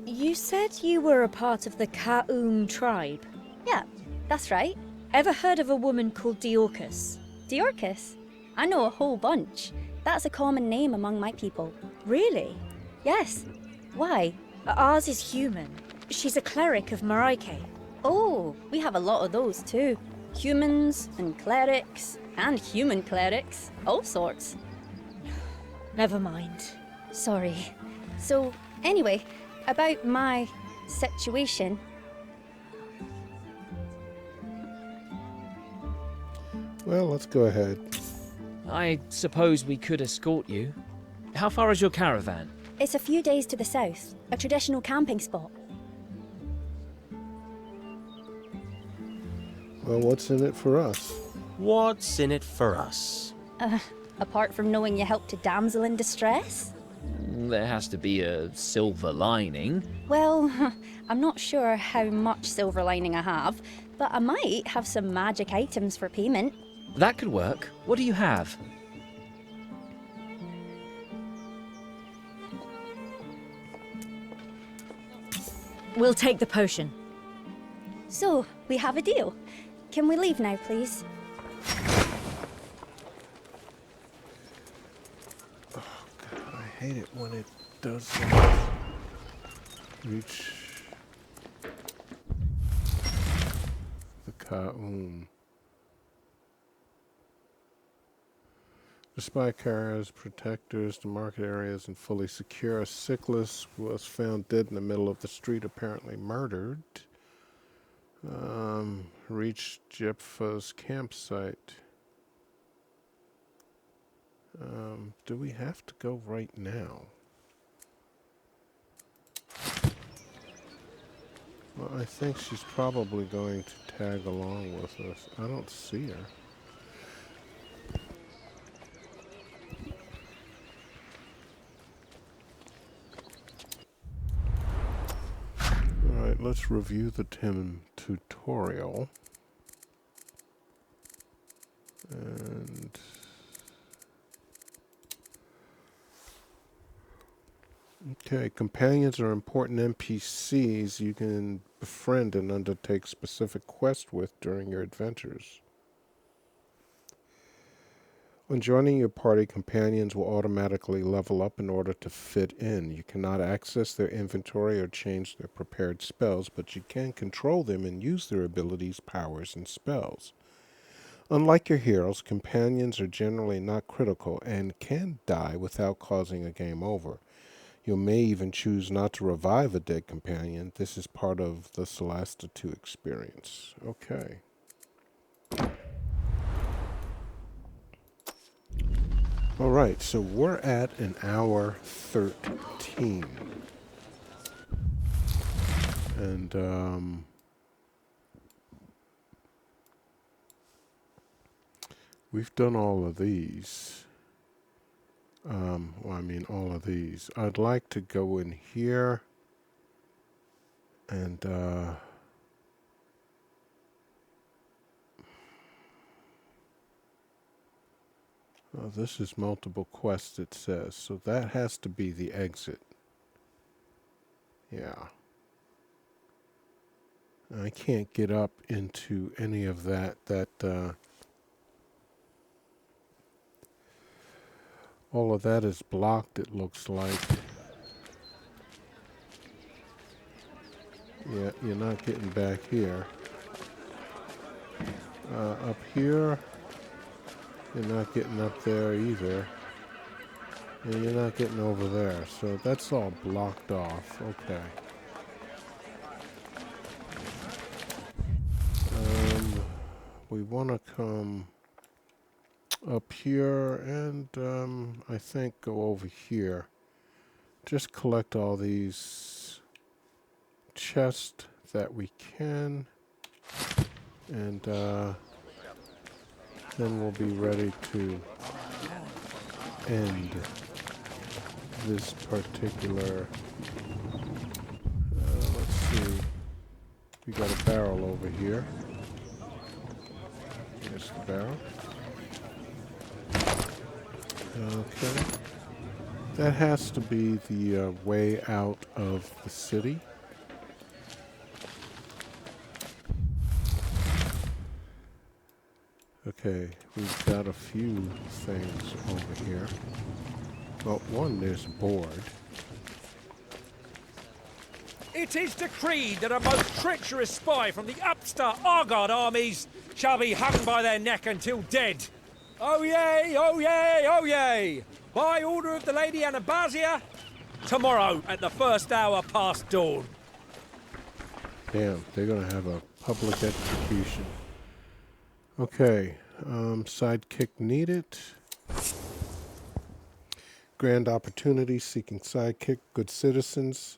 You said you were a part of the Ka'um tribe.
Yeah, that's right.
Ever heard of a woman called Diorcus?
Diorcus? I know a whole bunch. That's a common name among my people.
Really?
Yes. Why?
Ours is human. She's a cleric of Maraike.
Oh, we have a lot of those too. Humans and clerics and human clerics. All sorts.
Never mind.
Sorry. So, anyway, about my situation.
Well, let's go ahead.
I suppose we could escort you. How far is your caravan?
It's a few days to the south, a traditional camping spot.
Well, what's in it for us?
What's in it for us?
Apart from knowing you helped a damsel in distress?
There has to be a silver lining.
Well, I'm not sure how much silver lining I have, but I might have some magic items for payment.
That could work. What do you have?
We'll take the potion.
So, we have a deal. Can we leave now, please?
Oh, God, I hate it when it does that. Reach the Ka'um. Despite carriers, protectors, the market area isn't fully secure. Sickless was found dead in the middle of the street, apparently murdered. Reached Jepfa's campsite. Do we have to go right now? Well, I think she's probably going to tag along with us. I don't see her. Alright, let's review the tutorial. And okay, companions are important NPCs you can befriend and undertake specific quests with during your adventures. When joining your party, companions will automatically level up in order to fit in. You cannot access their inventory or change their prepared spells, but you can control them and use their abilities, powers, and spells. Unlike your heroes, companions are generally not critical and can die without causing a game over. You may even choose not to revive a dead companion. This is part of the Solasta 2 experience. Okay. Alright, so we're at an hour 13. And, we've done all of these. Well, I mean all of these. I'd like to go in here and, oh, this is multiple quests, it says. So that has to be the exit. Yeah. I can't get up into any of that. All of that is blocked, it looks like. Yeah, you're not getting back here. Up here, you're not getting up there either. And you're not getting over there. So that's all blocked off. Okay. We want to come up here and I think go over here. Just collect all these chest that we can. And then we'll be ready to end this particular... let's see. We got a barrel over here. Here's the barrel. Okay. That has to be the way out of the city. Okay, we've got a few things over here. Well, one, there's a board.
It is decreed that a most treacherous spy from the upstart Argard armies shall be hung by their neck until dead. Oh yay, oh yay, oh yay! By order of the Lady Anabasia, tomorrow at the first hour past dawn.
Damn, they're gonna have a public execution. Okay, sidekick needed. Grand opportunity, seeking sidekick, good citizens.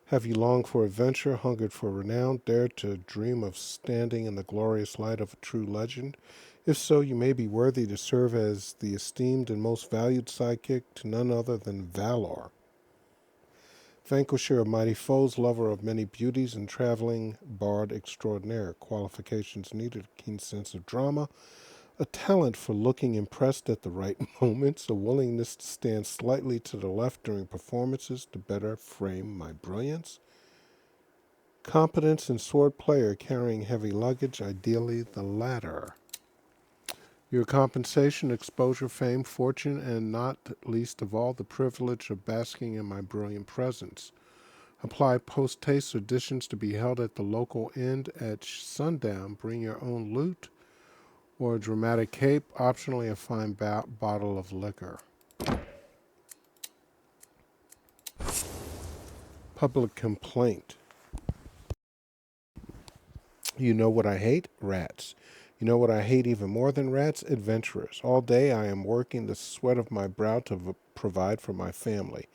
Have you longed for adventure, hungered for renown, dared to dream of standing in the glorious light of a true legend? If so, you may be worthy to serve as the esteemed and most valued sidekick to none other than Valor. Vanquisher of mighty foes, lover of many beauties, and traveling bard extraordinaire. Qualifications needed, a keen sense of drama, a talent for looking impressed at the right moments, a willingness to stand slightly to the left during performances to better frame my brilliance. Competence in sword player carrying heavy luggage, ideally the latter. Your compensation, exposure, fame, fortune, and not least of all, the privilege of basking in my brilliant presence. Apply post-haste auditions to be held at the local inn at sundown. Bring your own loot or a dramatic cape, optionally a fine bottle of liquor. Public complaint. You know what I hate? Rats. You know what I hate even more than rats? Adventurers. All day I am working the sweat of my brow to provide for my family.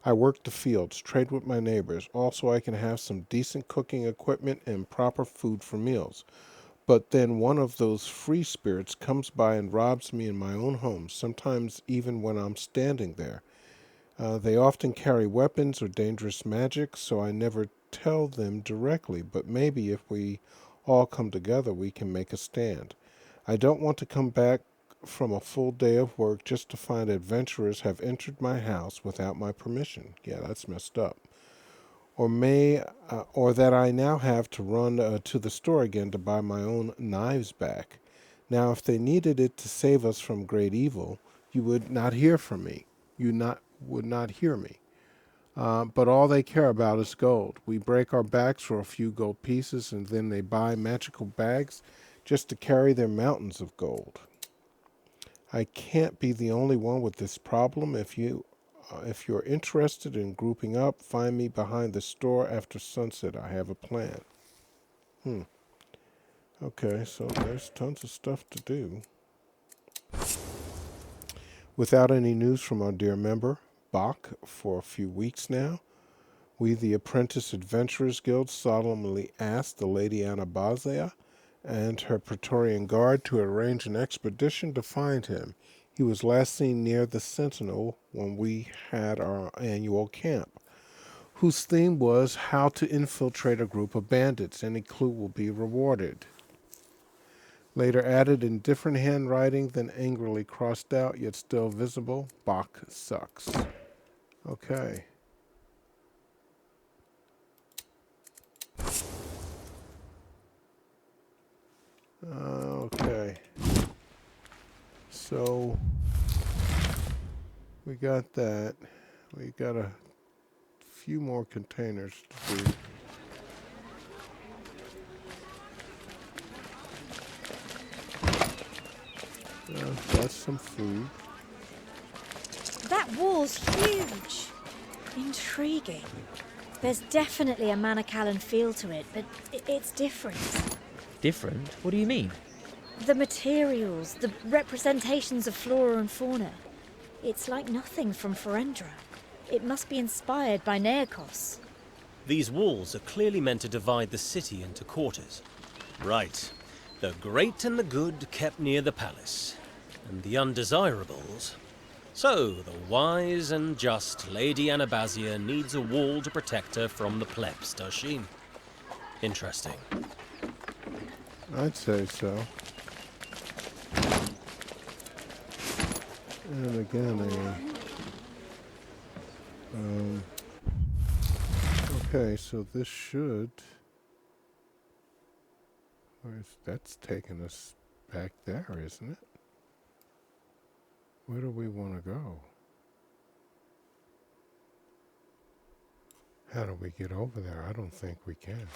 I work the fields, trade with my neighbors. Also, I can have some decent cooking equipment and proper food for meals. But then one of those free spirits comes by and robs me in my own home, sometimes even when I'm standing there. They often carry weapons or dangerous magic, so I never tell them directly, but maybe if we all come together, we can make a stand. I don't want to come back from a full day of work just to find adventurers have entered my house without my permission. Yeah, that's messed up. Or that I now have to run to the store again to buy my own knives back. Now, if they needed it to save us from great evil, you would not hear from me. Would not hear me. But all they care about is gold. We break our backs for a few gold pieces, and then they buy magical bags just to carry their mountains of gold. I can't be the only one with this problem. If you're interested in grouping up, find me behind the store after sunset. I have a plan. Okay, so there's tons of stuff to do. Without any news from our dear member, Bach, for a few weeks now, we, the Apprentice Adventurers Guild, solemnly asked the Lady Anabasia and her Praetorian Guard to arrange an expedition to find him. He was last seen near the Sentinel when we had our annual camp, whose theme was how to infiltrate a group of bandits. Any clue will be rewarded. Later added in different handwriting than angrily crossed out, yet still visible, Bach sucks. Okay. Okay. So, we got that. We got a few more containers to do. Got some food.
That wall's huge. Intriguing. There's definitely a Manacallan feel to it, but it's different.
Different? What do you mean?
The materials, the representations of flora and fauna. It's like nothing from Forendra. It must be inspired by Nearchos.
These walls are clearly meant to divide the city into quarters. Right. The great and the good kept near the palace, and the undesirables. So, the wise and just Lady Anabasia needs a wall to protect her from the plebs, does she? Interesting.
I'd say so. And again, okay, so this should... That's taking us back there, isn't it? Where do we want to go? How do we get over there? I don't think we can.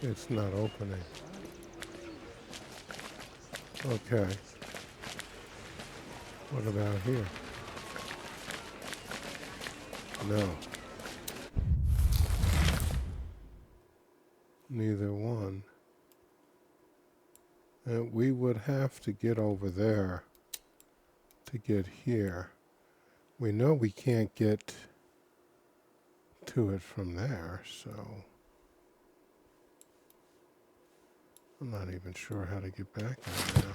It's not opening. Okay. What about here? No. Neither one. And we would have to get over there to get here. We know we can't get to it from there, so I'm not even sure how to get back there now.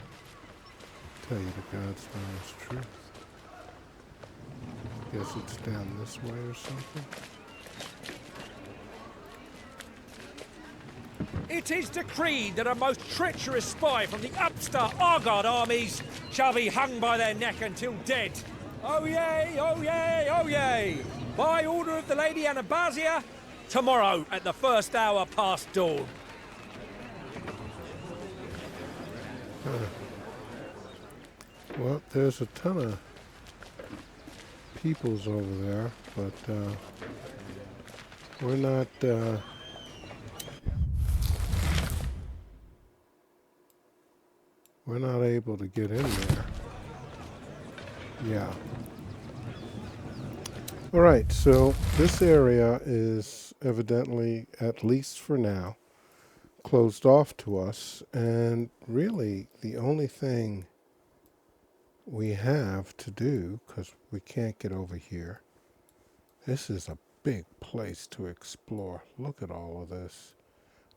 Tell you the God's honest truth. Guess it's down this way or something.
It is decreed that a most treacherous spy from the upstart Argard armies shall be hung by their neck until dead. Oh yay, oh yay, oh yay! By order of the Lady Anabasia, tomorrow at the first hour past dawn.
Well, there's a ton of peoples over there, but we're not... we're not able to get in there. Yeah. Alright, so this area is evidently, at least for now, closed off to us, and really the only thing we have to do, because we can't get over here, this is a big place to explore. Look at all of this.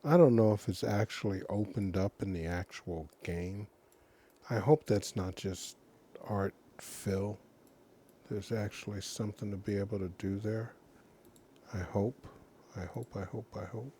I don't know if it's actually opened up in the actual game. I hope that's not just art fill. There's actually something to be able to do there. I hope. I hope, I hope, I hope.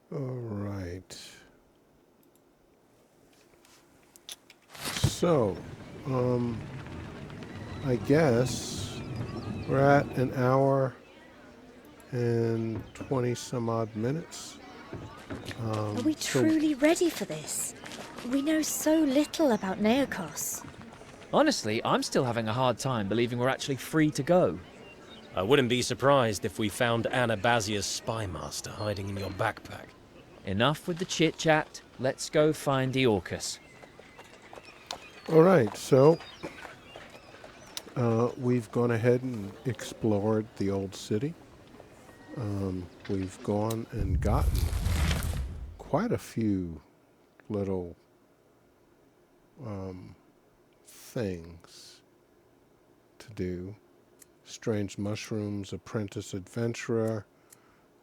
All right. So, I guess we're at an hour and 20 some odd minutes.
Are we truly ready for this? We know so little about Neokos.
Honestly, I'm still having a hard time believing we're actually free to go.
I wouldn't be surprised if we found Anabasia's spy master hiding in your backpack.
Enough with the chit-chat. Let's go find the Orcus.
All right, so we've gone ahead and explored the old city. We've gone and gotten quite a few little things to do. Strange Mushrooms, Apprentice Adventurer.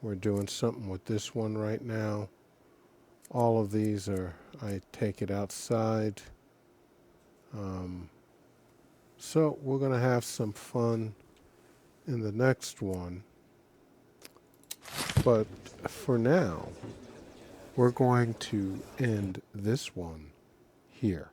We're doing something with this one right now. All of these are, I take it outside. So we're going to have some fun in the next one. But for now, we're going to end this one here.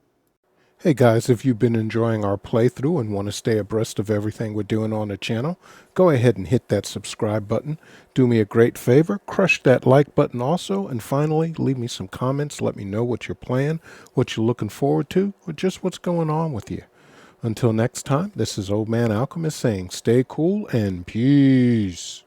Hey guys, if you've been enjoying our playthrough and want to stay abreast of everything we're doing on the channel, go ahead and hit that subscribe button. Do me a great favor, crush that like button also, and finally, leave me some comments. Let me know what you're playing, what you're looking forward to, or just what's going on with you. Until next time, this is Old Man Alchemist saying stay cool and peace.